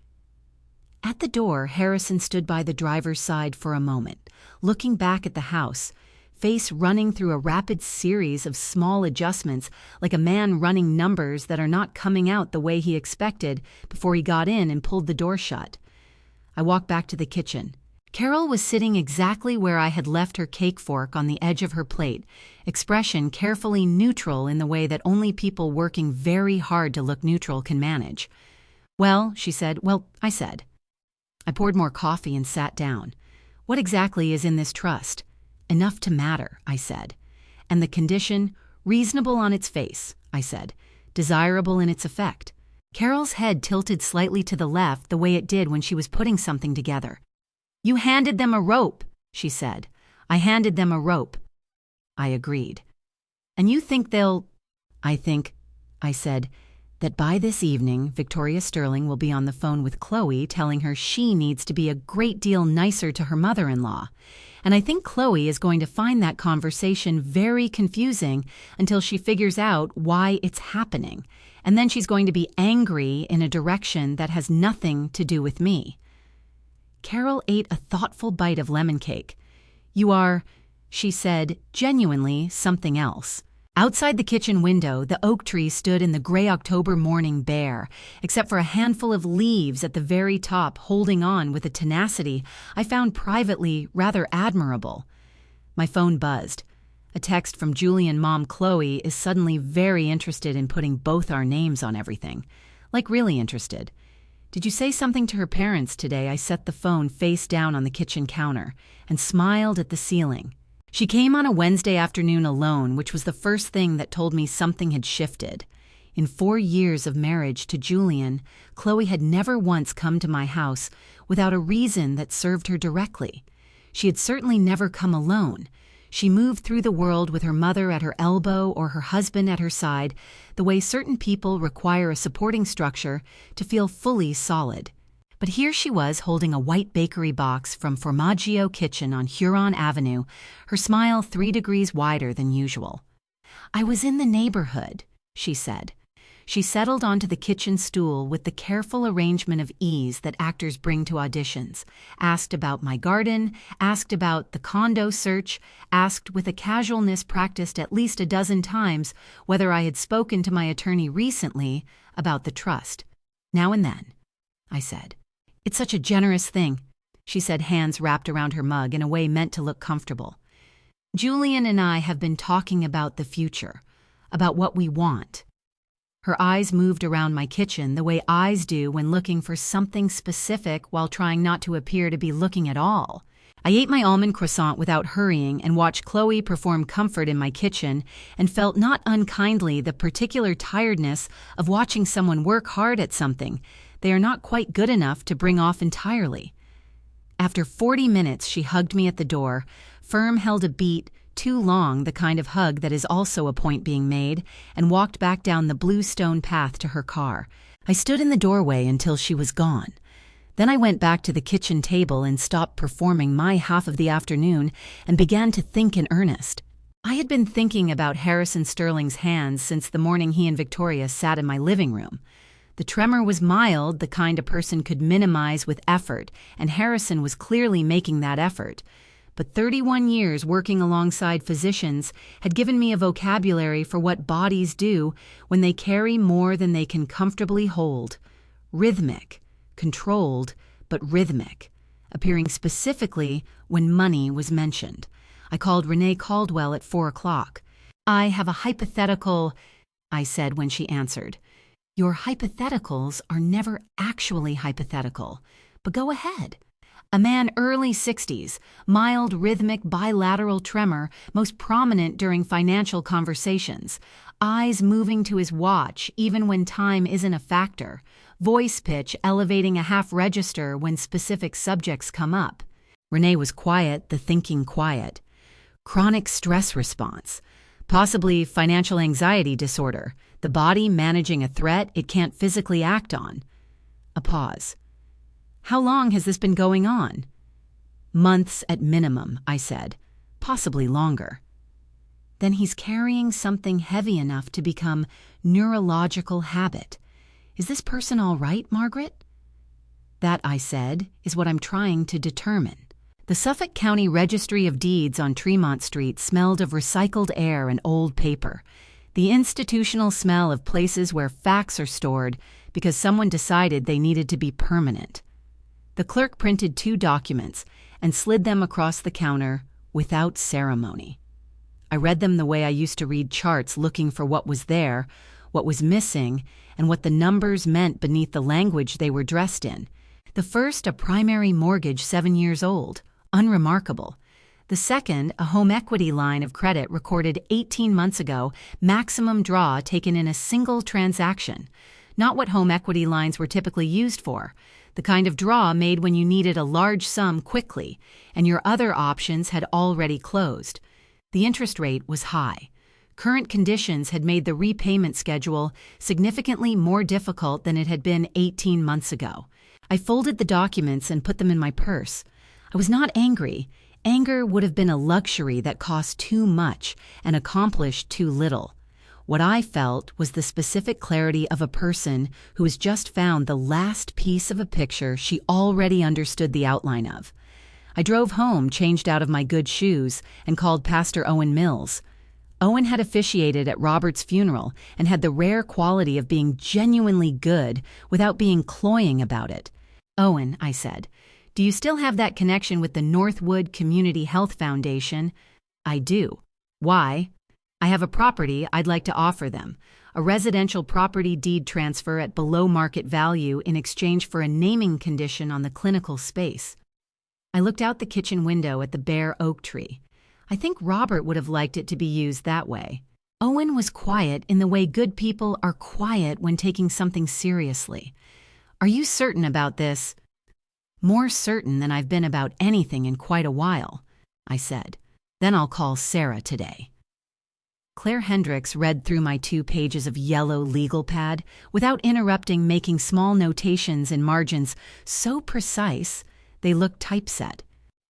At the door, Harrison stood by the driver's side for a moment, looking back at the house, face running through a rapid series of small adjustments, like a man running numbers that are not coming out the way he expected before he got in and pulled the door shut. I walked back to the kitchen. Carol was sitting exactly where I had left her cake fork on the edge of her plate, expression carefully neutral in the way that only people working very hard to look neutral can manage. "Well," she said. "Well, I said." I poured more coffee and sat down. "What exactly is in this trust?" "Enough to matter," I said. "And the condition, reasonable on its face," I said. "Desirable in its effect." Carol's head tilted slightly to the left the way it did when she was putting something together. "You handed them a rope," she said. "I handed them a rope." I agreed. "And you think they'll—" "I think," I said, that by this evening, Victoria Sterling will be on the phone with Chloe telling her she needs to be a great deal nicer to her mother-in-law. And I think Chloe is going to find that conversation very confusing until she figures out why it's happening. And then she's going to be angry in a direction that has nothing to do with me. Carol ate a thoughtful bite of lemon cake. "You are," she said, genuinely something else. Outside the kitchen window, the oak tree stood in the gray October morning bare, except for a handful of leaves at the very top holding on with a tenacity I found privately rather admirable. My phone buzzed. A text from Julian mom Chloe is suddenly very interested in putting both our names on everything. Like really interested. "Did you say something to her parents today?" I set the phone face down on the kitchen counter and smiled at the ceiling. She came on a Wednesday afternoon alone, which was the first thing that told me something had shifted. In 4 years of marriage to Julian, Chloe had never once come to my house without a reason that served her directly. She had certainly never come alone. She moved through the world with her mother at her elbow or her husband at her side, the way certain people require a supporting structure to feel fully solid. But here she was holding a white bakery box from Formaggio Kitchen on Huron Avenue, her smile 3 degrees wider than usual. "I was in the neighborhood," she said. She settled onto the kitchen stool with the careful arrangement of ease that actors bring to auditions, asked about my garden, asked about the condo search, asked with a casualness practiced at least a dozen times whether I had spoken to my attorney recently about the trust. "Now and then," I said. "It's such a generous thing," she said, hands wrapped around her mug in a way meant to look comfortable. "Julian and I have been talking about the future, about what we want." Her eyes moved around my kitchen the way eyes do when looking for something specific while trying not to appear to be looking at all. I ate my almond croissant without hurrying and watched Chloe perform comfort in my kitchen and felt not unkindly the particular tiredness of watching someone work hard at something they are not quite good enough to bring off entirely. After 40 minutes, she hugged me at the door, firm held a beat, too long the kind of hug that is also a point being made, and walked back down the blue stone path to her car. I stood in the doorway until she was gone. Then I went back to the kitchen table and stopped performing my half of the afternoon and began to think in earnest. I had been thinking about Harrison Sterling's hands since the morning he and Victoria sat in my living room. The tremor was mild, the kind a person could minimize with effort, and Harrison was clearly making that effort. But 31 years working alongside physicians had given me a vocabulary for what bodies do when they carry more than they can comfortably hold. Rhythmic, controlled, but rhythmic, appearing specifically when money was mentioned. I called Renee Caldwell at 4 o'clock. "I have a hypothetical," I said when she answered. "Your hypotheticals are never actually hypothetical, but go ahead." A man early 60s, mild rhythmic bilateral tremor, most prominent during financial conversations, eyes moving to his watch even when time isn't a factor, voice pitch elevating a half register when specific subjects come up. Renee was quiet, the thinking quiet. Chronic stress response, possibly financial anxiety disorder, the body managing a threat it can't physically act on. A pause. "How long has this been going on?" "Months at minimum," I said, "possibly longer." "Then he's carrying something heavy enough to become neurological habit. Is this person all right, Margaret?" "That," I said, "is what I'm trying to determine." The Suffolk County Registry of Deeds on Tremont Street smelled of recycled air and old paper, the institutional smell of places where facts are stored because someone decided they needed to be permanent. The clerk printed 2 documents and slid them across the counter without ceremony. I read them the way I used to read charts, looking for what was there, what was missing, and what the numbers meant beneath the language they were dressed in. The first, a primary mortgage 7 years old, unremarkable. The second, a home equity line of credit recorded 18 months ago, maximum draw taken in a single transaction. Not what home equity lines were typically used for. The kind of draw made when you needed a large sum quickly, and your other options had already closed. The interest rate was high. Current conditions had made the repayment schedule significantly more difficult than it had been 18 months ago. I folded the documents and put them in my purse. I was not angry. Anger would have been a luxury that cost too much and accomplished too little. What I felt was the specific clarity of a person who has just found the last piece of a picture she already understood the outline of. I drove home, changed out of my good shoes, and called Pastor Owen Mills. Owen had officiated at Robert's funeral and had the rare quality of being genuinely good without being cloying about it. "Owen," I said, "do you still have that connection with the Northwood Community Health Foundation?" "I do." "Why?" "I have a property I'd like to offer them, a residential property deed transfer at below market value in exchange for a naming condition on the clinical space." I looked out the kitchen window at the bare oak tree. I think Robert would have liked it to be used that way. Owen was quiet in the way good people are quiet when taking something seriously. "Are you certain about this?" "More certain than I've been about anything in quite a while," I said. "Then I'll call Sarah today." Claire Hendricks read through my 2 pages of yellow legal pad without interrupting, making small notations in margins so precise they looked typeset.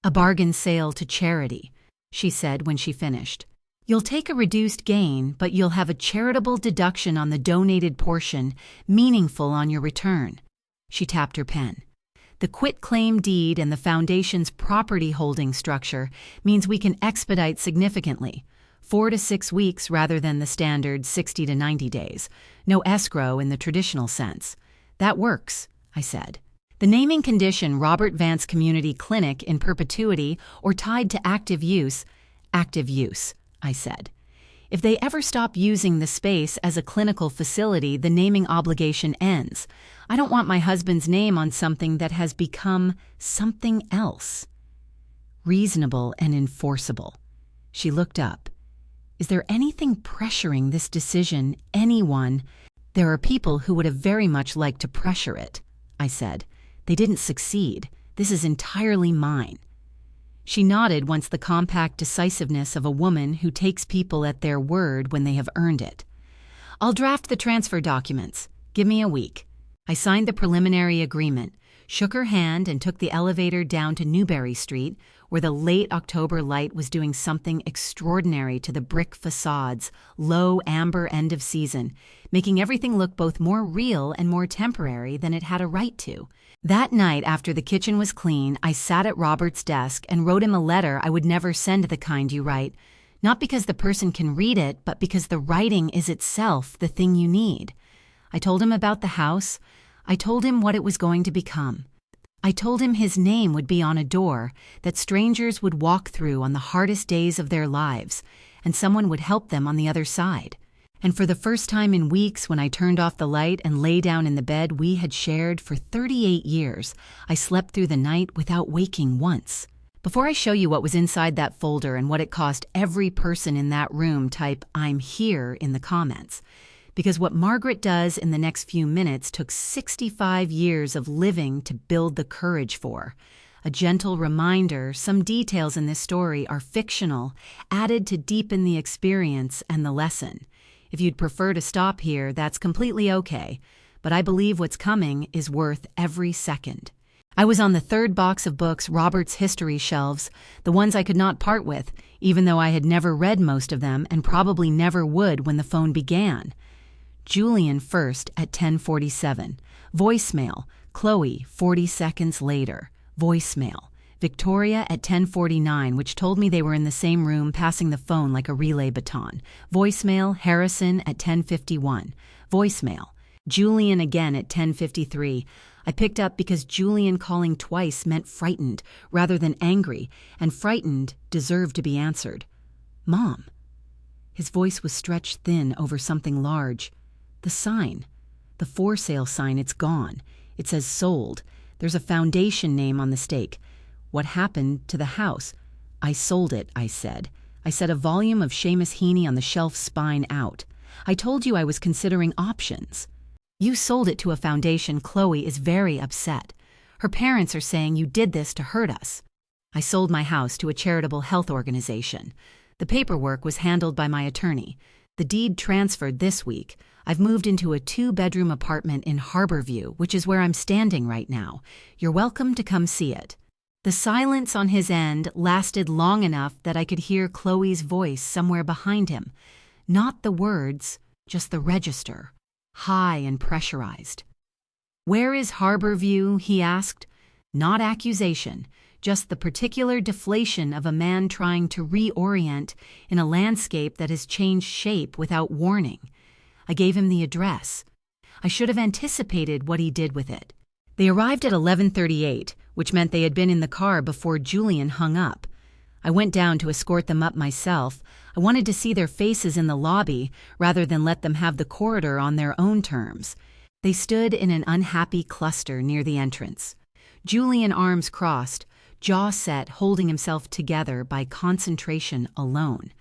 "A bargain sale to charity," she said when she finished. "You'll take a reduced gain, but you'll have a charitable deduction on the donated portion, meaningful on your return." She tapped her pen. "The quitclaim deed and the foundation's property holding structure means we can expedite significantly. 4 to 6 weeks rather than the standard 60 to 90 days. No escrow in the traditional sense." "That works," I said. "The naming condition Robert Vance Community Clinic in perpetuity or tied to active use," "Active use," I said. "If they ever stop using the space as a clinical facility, the naming obligation ends. I don't want my husband's name on something that has become something else." "Reasonable and enforceable." She looked up. "Is there anything pressuring this decision, anyone?" "There are people who would have very much liked to pressure it," I said. "They didn't succeed. This is entirely mine." She nodded once the compact decisiveness of a woman who takes people at their word when they have earned it. "I'll draft the transfer documents. Give me a week." I signed the preliminary agreement, shook her hand, and took the elevator down to Newberry Street, where the late October light was doing something extraordinary to the brick facades, low amber end of season, making everything look both more real and more temporary than it had a right to. That night, after the kitchen was clean, I sat at Robert's desk and wrote him a letter I would never send the kind you write, not because the person can read it, but because the writing is itself the thing you need. I told him about the house. I told him what it was going to become. I told him his name would be on a door that strangers would walk through on the hardest days of their lives, and someone would help them on the other side. And for the first time in weeks, when I turned off the light and lay down in the bed we had shared for 38 years, I slept through the night without waking once. Before I show you what was inside that folder and what it cost every person in that room, type "I'm here" in the comments. Because what Margaret does in the next few minutes took 65 years of living to build the courage for. A gentle reminder, some details in this story are fictional, added to deepen the experience and the lesson. If you'd prefer to stop here, that's completely okay, but I believe what's coming is worth every second. I was on the 3rd box of books Robert's history shelves, the ones I could not part with, even though I had never read most of them and probably never would when the phone began. Julian first at 10:47. Voicemail. Chloe 40 seconds later. Voicemail. Victoria at 10:49, which told me they were in the same room passing the phone like a relay baton. Voicemail. Harrison at 10:51. Voicemail. Julian again at 10:53. I picked up because Julian calling twice meant frightened rather than angry, and frightened deserved to be answered. "Mom." His voice was stretched thin over something large. "The sign. The for sale sign, it's gone. It says sold. There's a foundation name on the stake. What happened to the house?" "I sold it," I said. "I set a volume of Seamus Heaney on the shelf spine out. I told you I was considering options." "You sold it to a foundation. Chloe is very upset. Her parents are saying you did this to hurt us." "I sold my house to a charitable health organization." The paperwork was handled by my attorney. The deed transferred this week. I've moved into a 2-bedroom apartment in Harborview, which is where I'm standing right now. You're welcome to come see it." The silence on his end lasted long enough that I could hear Chloe's voice somewhere behind him. Not the words, just the register, high and pressurized. "Where is Harborview?" he asked. Not accusation, just the particular deflation of a man trying to reorient in a landscape that has changed shape without warning. I gave him the address. I should have anticipated what he did with it. They arrived at 11:38, which meant they had been in the car before Julian hung up. I went down to escort them up myself. I wanted to see their faces in the lobby rather than let them have the corridor on their own terms. They stood in an unhappy cluster near the entrance. Julian, arms crossed, jaw set, holding himself together by concentration alone.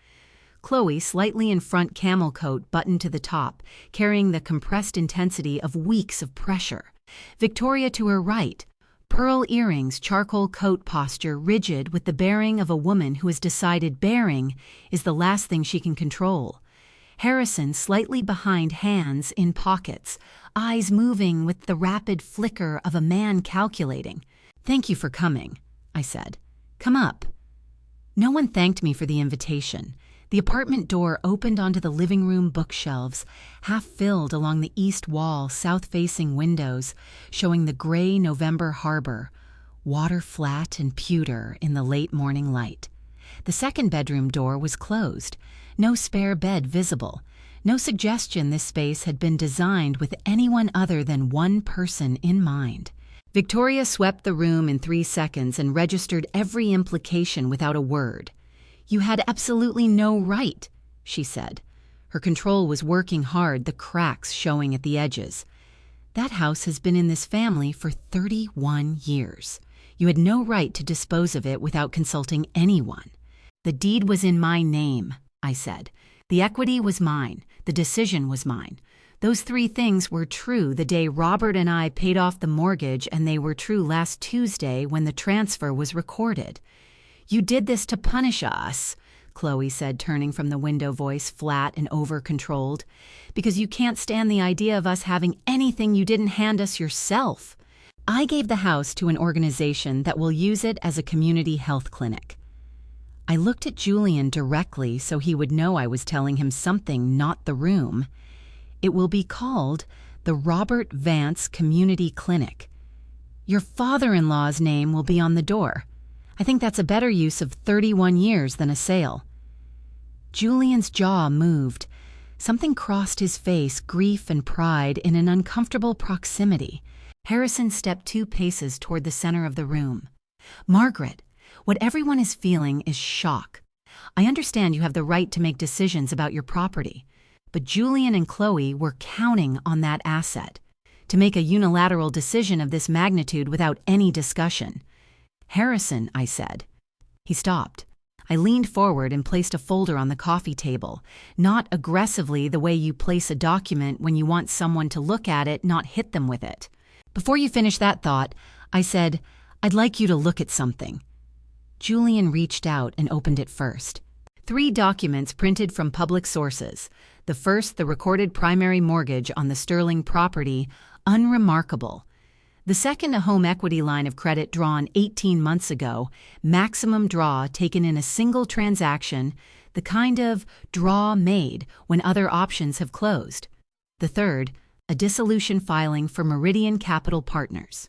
Chloe, slightly in front camel coat buttoned to the top, carrying the compressed intensity of weeks of pressure. Victoria to her right, pearl earrings, charcoal coat posture, rigid with the bearing of a woman who has decided bearing is the last thing she can control. Harrison slightly behind, hands in pockets, eyes moving with the rapid flicker of a man calculating. "Thank you for coming," I said. "Come up." No one thanked me for the invitation. The apartment door opened onto the living room bookshelves, half filled along the east wall, south-facing windows, showing the gray November harbor, water flat and pewter in the late morning light. The second bedroom door was closed, no spare bed visible, no suggestion this space had been designed with anyone other than one person in mind. Victoria swept the room in 3 seconds and registered every implication without a word. "You had absolutely no right," she said. Her control was working hard, the cracks showing at the edges. "That house has been in this family for 31 years. You had no right to dispose of it without consulting anyone." "The deed was in my name," I said. "The equity was mine. The decision was mine. Those 3 things were true the day Robert and I paid off the mortgage, and they were true last Tuesday when the transfer was recorded." "You did this to punish us," Chloe said, turning from the window, voice flat and over-controlled, "because you can't stand the idea of us having anything you didn't hand us yourself. I gave the house to an organization that will use it as a community health clinic." I looked at Julian directly so he would know I was telling him something not the room. "It will be called the Robert Vance Community Clinic. Your father-in-law's name will be on the door. I think that's a better use of 31 years than a sale." Julian's jaw moved. Something crossed his face, grief and pride in an uncomfortable proximity. Harrison stepped 2 paces toward the center of the room. "Margaret, what everyone is feeling is shock. I understand you have the right to make decisions about your property, but Julian and Chloe were counting on that asset. To make a unilateral decision of this magnitude without any discussion." "Harrison," I said. He stopped. I leaned forward and placed a folder on the coffee table, not aggressively the way you place a document when you want someone to look at it, not hit them with it. "Before you finish that thought," I said, "I'd like you to look at something." Julian reached out and opened it first. 3 documents printed from public sources. The first, the recorded primary mortgage on the Sterling property, unremarkable. The second, a home equity line of credit drawn 18 months ago, maximum draw taken in a single transaction, the kind of draw made when other options have closed. The third, a dissolution filing for Meridian Capital Partners.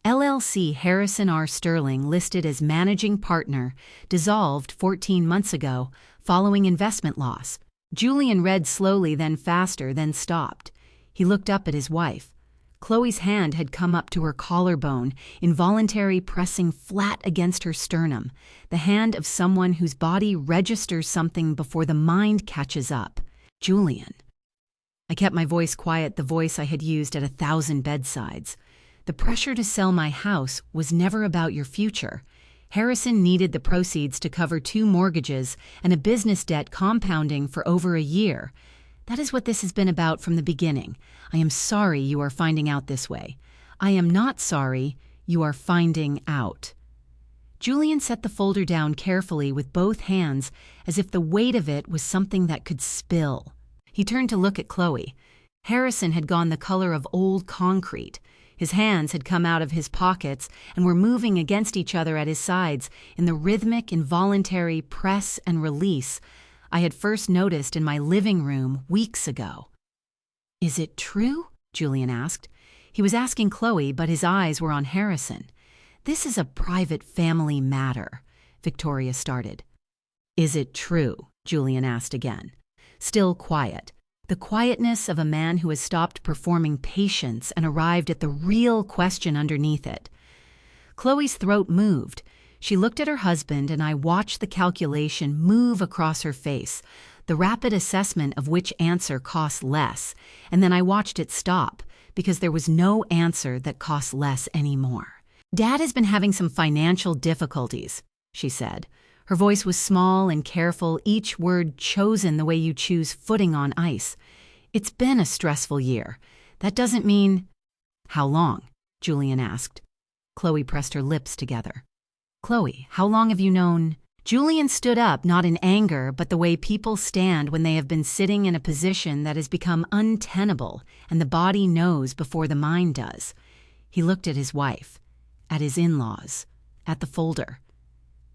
LLC Harrison R. Sterling listed as managing partner, dissolved 14 months ago following investment loss. Julian read slowly, then faster, then stopped. He looked up at his wife. Chloe's hand had come up to her collarbone, involuntary pressing flat against her sternum, the hand of someone whose body registers something before the mind catches up. "Julian." I kept my voice quiet, the voice I had used at 1,000 bedsides. "The pressure to sell my house was never about your future. Harrison needed the proceeds to cover 2 mortgages and a business debt compounding for over a year. That is what this has been about from the beginning. I am sorry you are finding out this way. I am not sorry you are finding out." Julian set the folder down carefully with both hands as if the weight of it was something that could spill. He turned to look at Chloe. Harrison had gone the color of old concrete. His hands had come out of his pockets and were moving against each other at his sides in the rhythmic, involuntary press and release I had first noticed in my living room weeks ago. "Is it true?" Julian asked. He was asking Chloe, but his eyes were on Harrison. "This is a private family matter," Victoria started. "Is it true?" Julian asked again. Still quiet. The quietness of a man who has stopped performing patience and arrived at the real question underneath it. Chloe's throat moved. She looked at her husband, and I watched the calculation move across her face, the rapid assessment of which answer cost less, and then I watched it stop, because there was no answer that cost less anymore. "Dad has been having some financial difficulties," she said. Her voice was small and careful, each word chosen the way you choose footing on ice. "It's been a stressful year. That doesn't mean—" "How long?" Julian asked. Chloe pressed her lips together. "Chloe, how long have you known—" Julian stood up, not in anger, but the way people stand when they have been sitting in a position that has become untenable and the body knows before the mind does. He looked at his wife, at his in-laws, at the folder.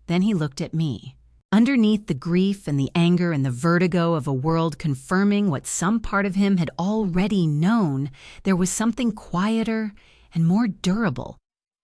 Then he looked at me. Underneath the grief and the anger and the vertigo of a world confirming what some part of him had already known, there was something quieter and more durable.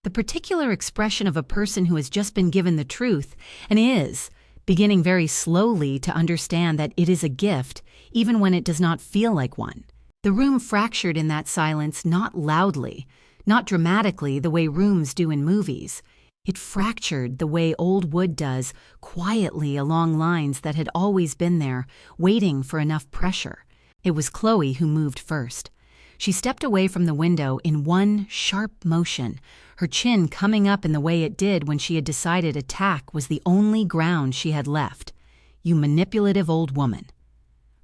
The particular expression of a person who has just been given the truth and is beginning very slowly to understand that it is a gift, even when it does not feel like one. The room fractured in that silence, not loudly, not dramatically the way rooms do in movies. It fractured the way old wood does, quietly along lines that had always been there, waiting for enough pressure. It was Chloe who moved first. She stepped away from the window in one sharp motion, her chin coming up in the way it did when she had decided attack was the only ground she had left. "You manipulative old woman."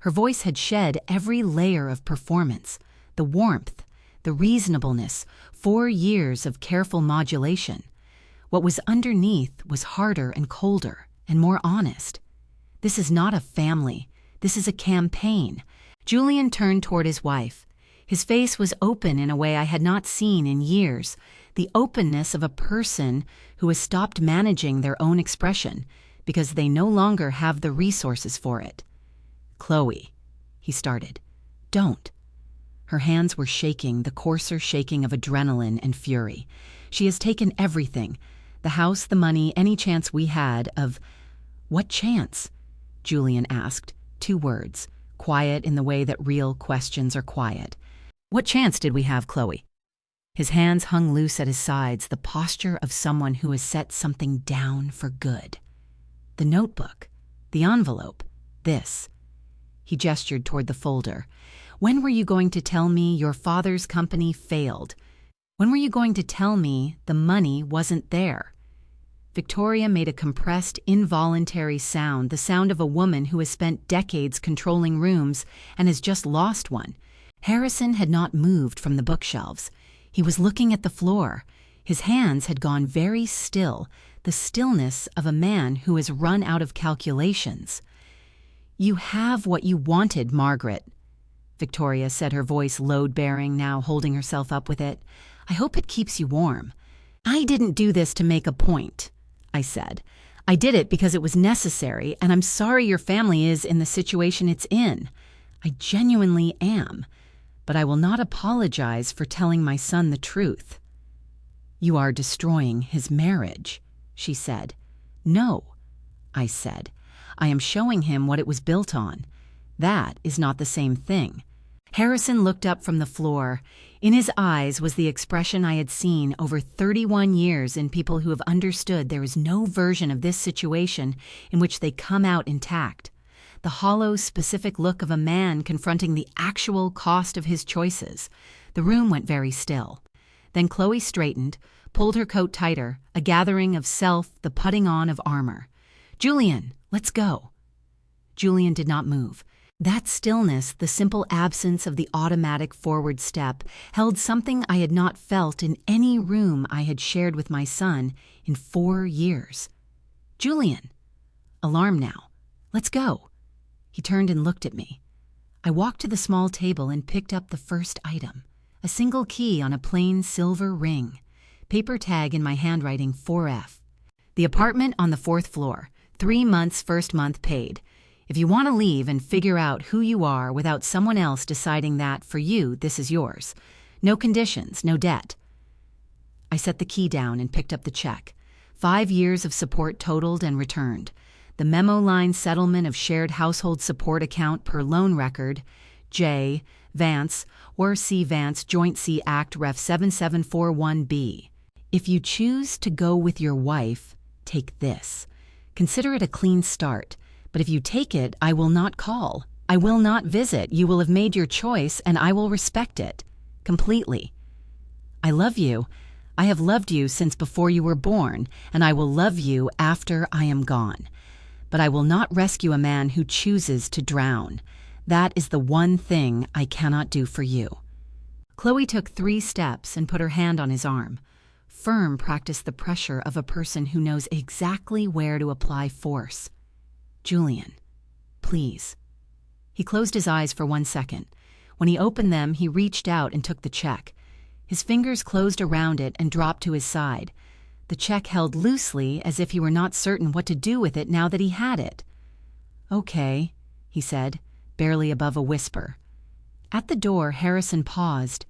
Her voice had shed every layer of performance, the warmth, the reasonableness, 4 years of careful modulation. What was underneath was harder and colder and more honest. "This is not a family. This is a campaign." Julian turned toward his wife. His face was open in a way I had not seen in years, the openness of a person who has stopped managing their own expression because they no longer have the resources for it. "Chloe," he started. "Don't." Her hands were shaking, the coarser shaking of adrenaline and fury. "She has taken everything. The house, the money, any chance we had of—" "What chance?" Julian asked, 2 words, quiet in the way that real questions are quiet. "What chance did we have, Chloe?" His hands hung loose at his sides, the posture of someone who has set something down for good. "The notebook, the envelope, this." He gestured toward the folder. "When were you going to tell me your father's company failed? When were you going to tell me the money wasn't there?" Victoria made a compressed, involuntary sound, the sound of a woman who has spent decades controlling rooms and has just lost one. Harrison had not moved from the bookshelves. He was looking at the floor. His hands had gone very still, the stillness of a man who has run out of calculations. "You have what you wanted, Margaret," Victoria said, her voice load-bearing, now holding herself up with it. "I hope it keeps you warm." "I didn't do this to make a point," I said. "I did it because it was necessary, and I'm sorry your family is in the situation it's in. I genuinely am. But I will not apologize for telling my son the truth." "You are destroying his marriage," she said. "No," I said. "I am showing him what it was built on. That is not the same thing." Harrison looked up from the floor. In his eyes was the expression I had seen over 31 years in people who have understood there is no version of this situation in which they come out intact. The hollow, specific look of a man confronting the actual cost of his choices. The room went very still. Then Chloe straightened, pulled her coat tighter, a gathering of self, the putting on of armor. "Julian, let's go." Julian did not move. That stillness, the simple absence of the automatic forward step, held something I had not felt in any room I had shared with my son in 4 years. "Julian." "Alarm now. Let's go." He turned and looked at me. I walked to the small table and picked up the first item, a single key on a plain silver ring. Paper tag in my handwriting, 4F. "The apartment on the 4th floor. 3 months, first month paid. If you want to leave and figure out who you are without someone else deciding that, for you, this is yours. No conditions, no debt." I set the key down and picked up the check. 5 years of support totaled and returned. The memo line settlement of shared household support account per loan record, J. Vance, or C. Vance, Joint C. Act Ref 7741B. If you choose to go with your wife, take this. Consider it a clean start. But if you take it, I will not call. I will not visit. You will have made your choice, and I will respect it. Completely. I love you. I have loved you since before you were born, and I will love you after I am gone. But I will not rescue a man who chooses to drown. That is the one thing I cannot do for you." Chloe took 3 steps and put her hand on his arm. Firm practiced the pressure of a person who knows exactly where to apply force. "Julian, please." He closed his eyes for 1 second. When he opened them, he reached out and took the check. His fingers closed around it and dropped to his side. The check held loosely, as if he were not certain what to do with it now that he had it. "Okay," he said, barely above a whisper. At the door, Harrison paused.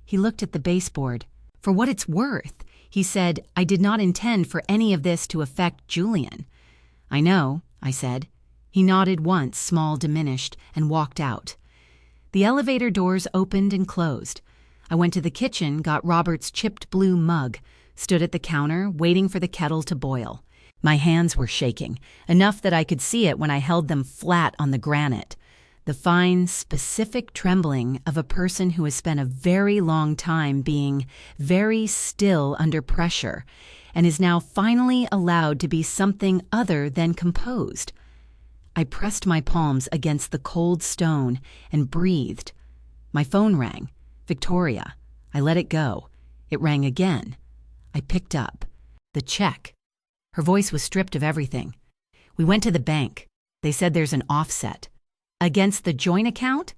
He looked at the baseboard. "For what it's worth," he said, "I did not intend for any of this to affect Julian." "I know," I said. He nodded once, small, diminished, and walked out. The elevator doors opened and closed. I went to the kitchen, got Robert's chipped blue mug, stood at the counter, waiting for the kettle to boil. My hands were shaking, enough that I could see it when I held them flat on the granite. The fine, specific trembling of a person who has spent a very long time being very still under pressure, and is now finally allowed to be something other than composed. I pressed my palms against the cold stone and breathed. My phone rang. Victoria. I let it go. It rang again. I picked up. The check. Her voice was stripped of everything. "We went to the bank. They said there's an offset." "Against the joint account?"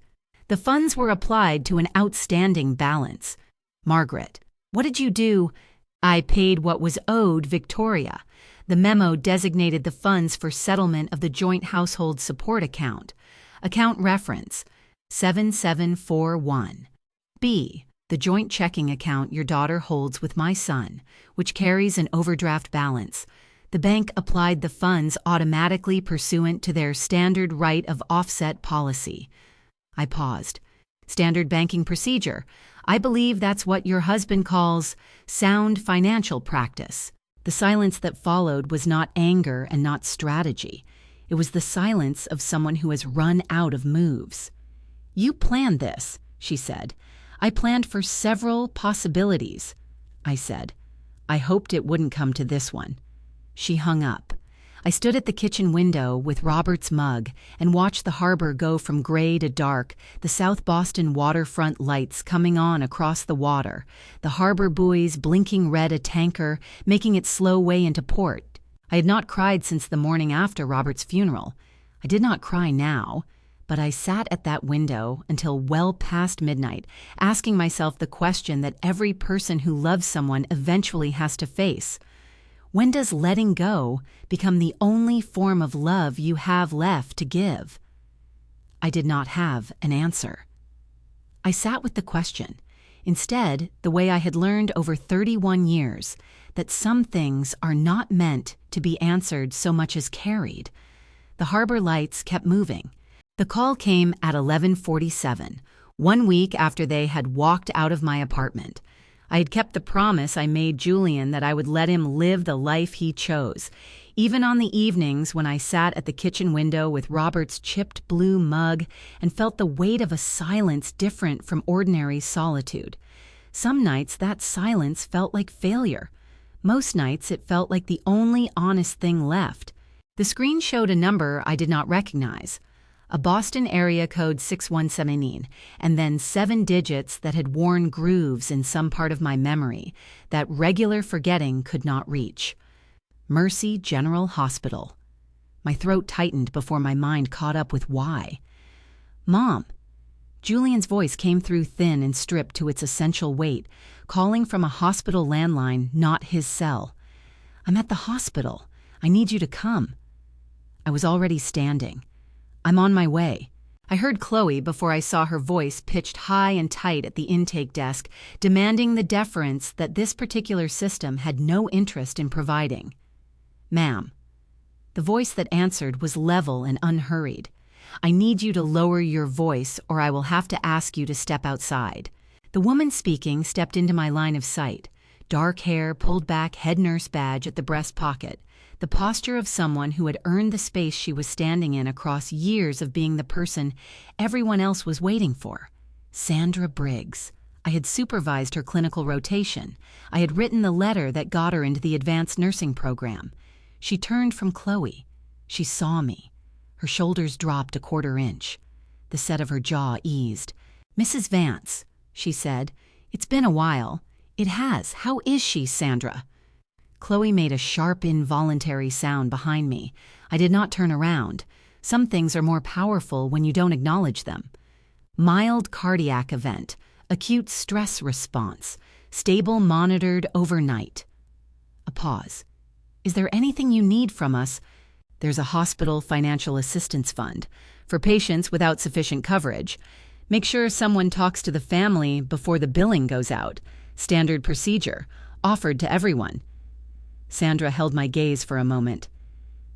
"The funds were applied to an outstanding balance." "Margaret, what did you do?" "I paid what was owed Victoria. The memo designated the funds for settlement of the joint household support account. Account reference 7741. B. The joint checking account your daughter holds with my son, which carries an overdraft balance. The bank applied the funds automatically pursuant to their standard right of offset policy." I paused. "Standard banking procedure. I believe that's what your husband calls sound financial practice." The silence that followed was not anger and not strategy. It was the silence of someone who has run out of moves. "You planned this," she said. "I planned for several possibilities." I said, "I hoped it wouldn't come to this one." She hung up. I stood at the kitchen window with Robert's mug and watched the harbor go from gray to dark, the South Boston waterfront lights coming on across the water, the harbor buoys blinking red a tanker, making its slow way into port. I had not cried since the morning after Robert's funeral. I did not cry now, but I sat at that window until well past midnight, asking myself the question that every person who loves someone eventually has to face. When does letting go become the only form of love you have left to give? I did not have an answer. I sat with the question. Instead, the way I had learned over 31 years, that some things are not meant to be answered so much as carried. The harbor lights kept moving. The call came at 11:47, 1 week after they had walked out of my apartment. I had kept the promise I made Julian that I would let him live the life he chose, even on the evenings when I sat at the kitchen window with Robert's chipped blue mug and felt the weight of a silence different from ordinary solitude. Some nights that silence felt like failure. Most nights it felt like the only honest thing left. The screen showed a number I did not recognize. a Boston area code 617, and then 7 digits that had worn grooves in some part of my memory that regular forgetting could not reach. Mercy General Hospital. My throat tightened before my mind caught up with why. "Mom." Julian's voice came through thin and stripped to its essential weight, calling from a hospital landline, not his cell. "I'm at the hospital. I need you to come." I was already standing. "I'm on my way." I heard Chloe before I saw her voice pitched high and tight at the intake desk, demanding the deference that this particular system had no interest in providing. "Ma'am." The voice that answered was level and unhurried. "I need you to lower your voice or I will have to ask you to step outside." The woman speaking stepped into my line of sight. Dark hair, pulled back head nurse badge at the breast pocket. The posture of someone who had earned the space she was standing in across years of being the person everyone else was waiting for. Sandra Briggs. I had supervised her clinical rotation. I had written the letter that got her into the advanced nursing program. She turned from Chloe. She saw me. Her shoulders dropped a quarter inch. The set of her jaw eased. "Mrs. Vance," she said. "It's been a while." "It has. How is she, Sandra?" Chloe made a sharp, involuntary sound behind me. I did not turn around. Some things are more powerful when you don't acknowledge them. "Mild cardiac event. Acute stress response. Stable monitored overnight." A pause. "Is there anything you need from us?" "There's a hospital financial assistance fund for patients without sufficient coverage. Make sure someone talks to the family before the billing goes out. Standard procedure. Offered to everyone." Sandra held my gaze for a moment.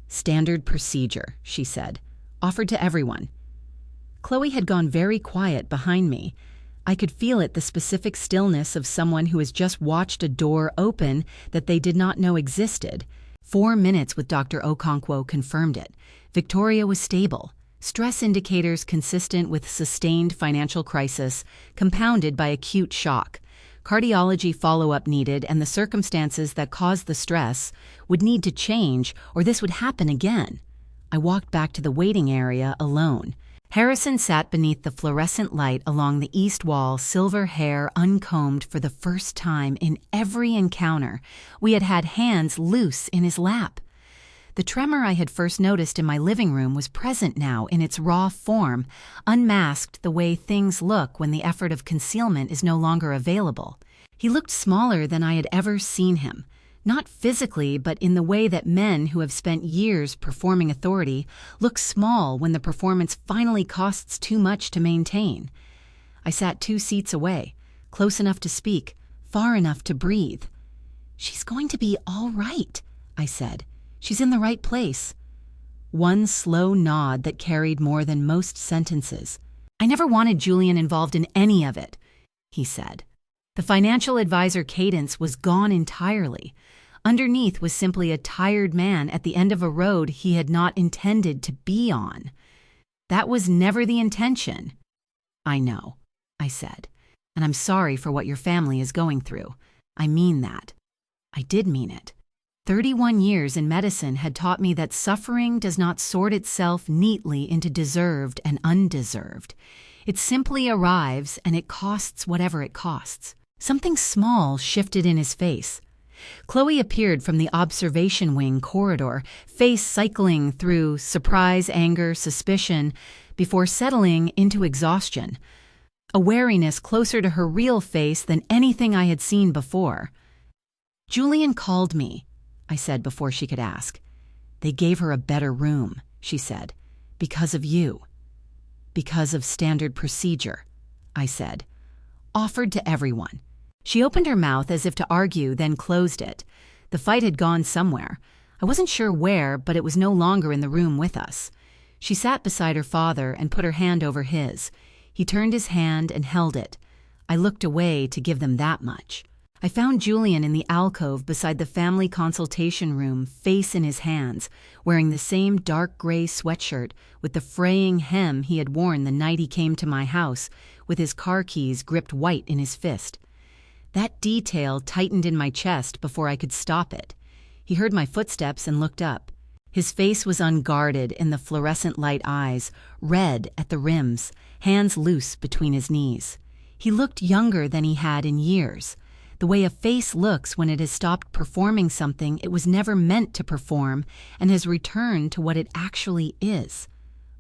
"Standard procedure," she said. "Offered to everyone." Chloe had gone very quiet behind me. I could feel it, the specific stillness of someone who has just watched a door open that they did not know existed. 4 minutes with Dr. Okonkwo confirmed it. Victoria was stable. Stress indicators consistent with sustained financial crisis, compounded by acute shock. Cardiology follow-up needed, and the circumstances that caused the stress would need to change, or this would happen again. I walked back to the waiting area alone. Harrison sat beneath the fluorescent light along the east wall, silver hair uncombed for the first time in every encounter. We had had hands loose in his lap. The tremor I had first noticed in my living room was present now in its raw form, unmasked the way things look when the effort of concealment is no longer available. He looked smaller than I had ever seen him. Not physically, but in the way that men who have spent years performing authority look small when the performance finally costs too much to maintain. I sat 2 seats away, close enough to speak, far enough to breathe. "She's going to be all right," I said. "She's in the right place." One slow nod that carried more than most sentences. "I never wanted Julian involved in any of it," he said. The financial advisor cadence was gone entirely. Underneath was simply a tired man at the end of a road he had not intended to be on. "That was never the intention." "I know," I said, "and I'm sorry for what your family is going through. I mean that." I did mean it. 31 years in medicine had taught me that suffering does not sort itself neatly into deserved and undeserved. It simply arrives, and it costs whatever it costs. Something small shifted in his face. Chloe appeared from the observation wing corridor, face cycling through surprise, anger, suspicion, before settling into exhaustion. A wariness closer to her real face than anything I had seen before. "Julian called me," I said before she could ask. "They gave her a better room," she said. "Because of you." "Because of standard procedure," I said. "Offered to everyone." She opened her mouth as if to argue, then closed it. The fight had gone somewhere. I wasn't sure where, but it was no longer in the room with us. She sat beside her father and put her hand over his. He turned his hand and held it. I looked away to give them that much. I found Julian in the alcove beside the family consultation room, face in his hands, wearing the same dark gray sweatshirt with the fraying hem he had worn the night he came to my house, with his car keys gripped white in his fist. That detail tightened in my chest before I could stop it. He heard my footsteps and looked up. His face was unguarded in the fluorescent light eyes, red at the rims, hands loose between his knees. He looked younger than he had in years, the way a face looks when it has stopped performing something it was never meant to perform and has returned to what it actually is.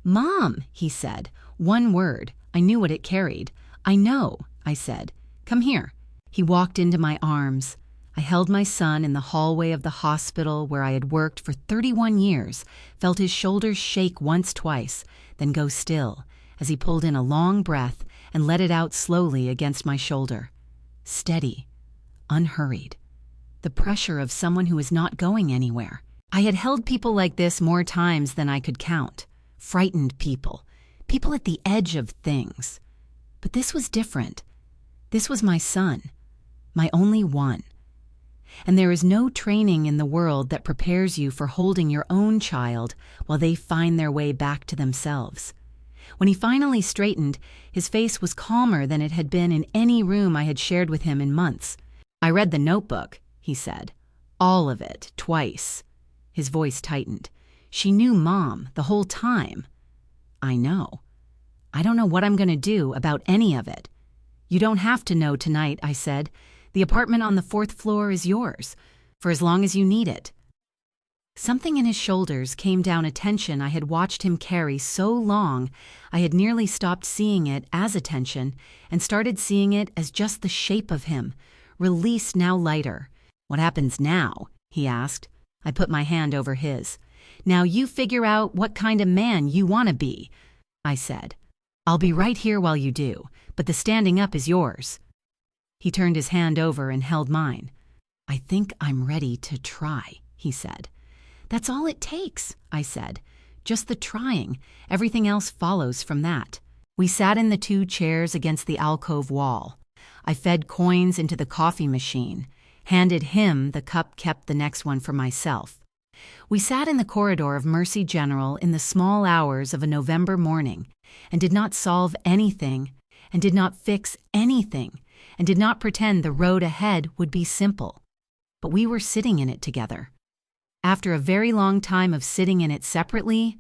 "Mom," he said, one word. I knew what it carried. "I know," I said. "Come here." He walked into my arms. I held my son in the hallway of the hospital where I had worked for 31 years, felt his shoulders shake once, twice, then go still, as he pulled in a long breath and let it out slowly against my shoulder. Steady, unhurried. The pressure of someone who is not going anywhere. I had held people like this more times than I could count. Frightened people. People at the edge of things. But this was different. This was my son. My only one. And there is no training in the world that prepares you for holding your own child while they find their way back to themselves. When he finally straightened, his face was calmer than it had been in any room I had shared with him in months. "I read the notebook," he said. "All of it, twice." His voice tightened. "She knew Mom the whole time." "I know. I don't know what I'm going to do about any of it." "You don't have to know tonight," I said. "The apartment on the 4th floor is yours, for as long as you need it." Something in his shoulders came down a tension I had watched him carry so long I had nearly stopped seeing it as a tension and started seeing it as just the shape of him, released now lighter. "What happens now?" he asked. I put my hand over his. "Now you figure out what kind of man you want to be," I said. "I'll be right here while you do, but the standing up is yours." He turned his hand over and held mine. "I think I'm ready to try," he said. "That's all it takes," I said. "Just the trying. Everything else follows from that." We sat in the 2 chairs against the alcove wall. I fed coins into the coffee machine, handed him the cup, kept the next one for myself. We sat in the corridor of Mercy General in the small hours of a November morning and did not solve anything and did not fix anything and did not pretend the road ahead would be simple. But we were sitting in it together. After a very long time of sitting in it separately,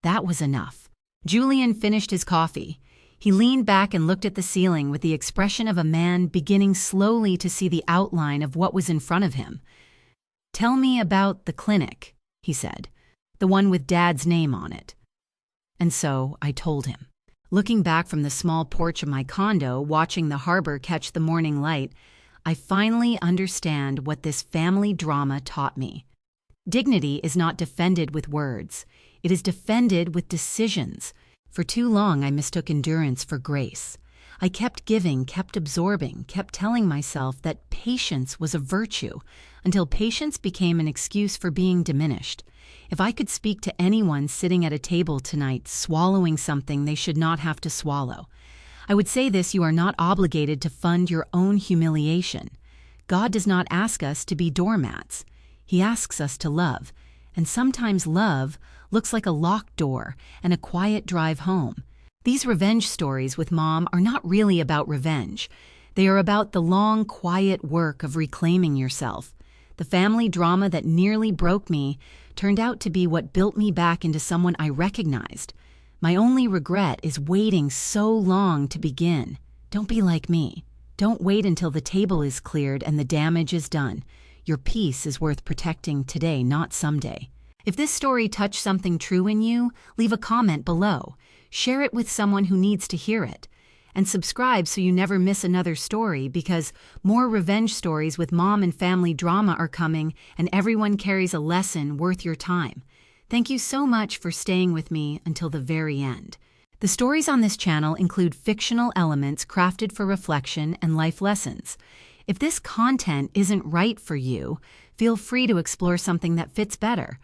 that was enough. Julian finished his coffee. He leaned back and looked at the ceiling with the expression of a man beginning slowly to see the outline of what was in front of him. "Tell me about the clinic," he said, "the one with Dad's name on it." And so I told him. Looking back from the small porch of my condo, watching the harbor catch the morning light, I finally understand what this family drama taught me. Dignity is not defended with words. It is defended with decisions. For too long, I mistook endurance for grace. I kept giving, kept absorbing, kept telling myself that patience was a virtue, until patience became an excuse for being diminished. If I could speak to anyone sitting at a table tonight swallowing something they should not have to swallow, I would say this: you are not obligated to fund your own humiliation. God does not ask us to be doormats. He asks us to love, and sometimes love looks like a locked door and a quiet drive home. These revenge stories with Mom are not really about revenge. They are about the long, quiet work of reclaiming yourself. The family drama that nearly broke me turned out to be what built me back into someone I recognized. My only regret is waiting so long to begin. Don't be like me. Don't wait until the table is cleared and the damage is done. Your peace is worth protecting today, not someday. If this story touched something true in you, leave a comment below. Share it with someone who needs to hear it. And subscribe so you never miss another story, because more revenge stories with Mom and family drama are coming, and everyone carries a lesson worth your time. Thank you so much for staying with me until the very end. The stories on this channel include fictional elements crafted for reflection and life lessons. If this content isn't right for you, feel free to explore something that fits better.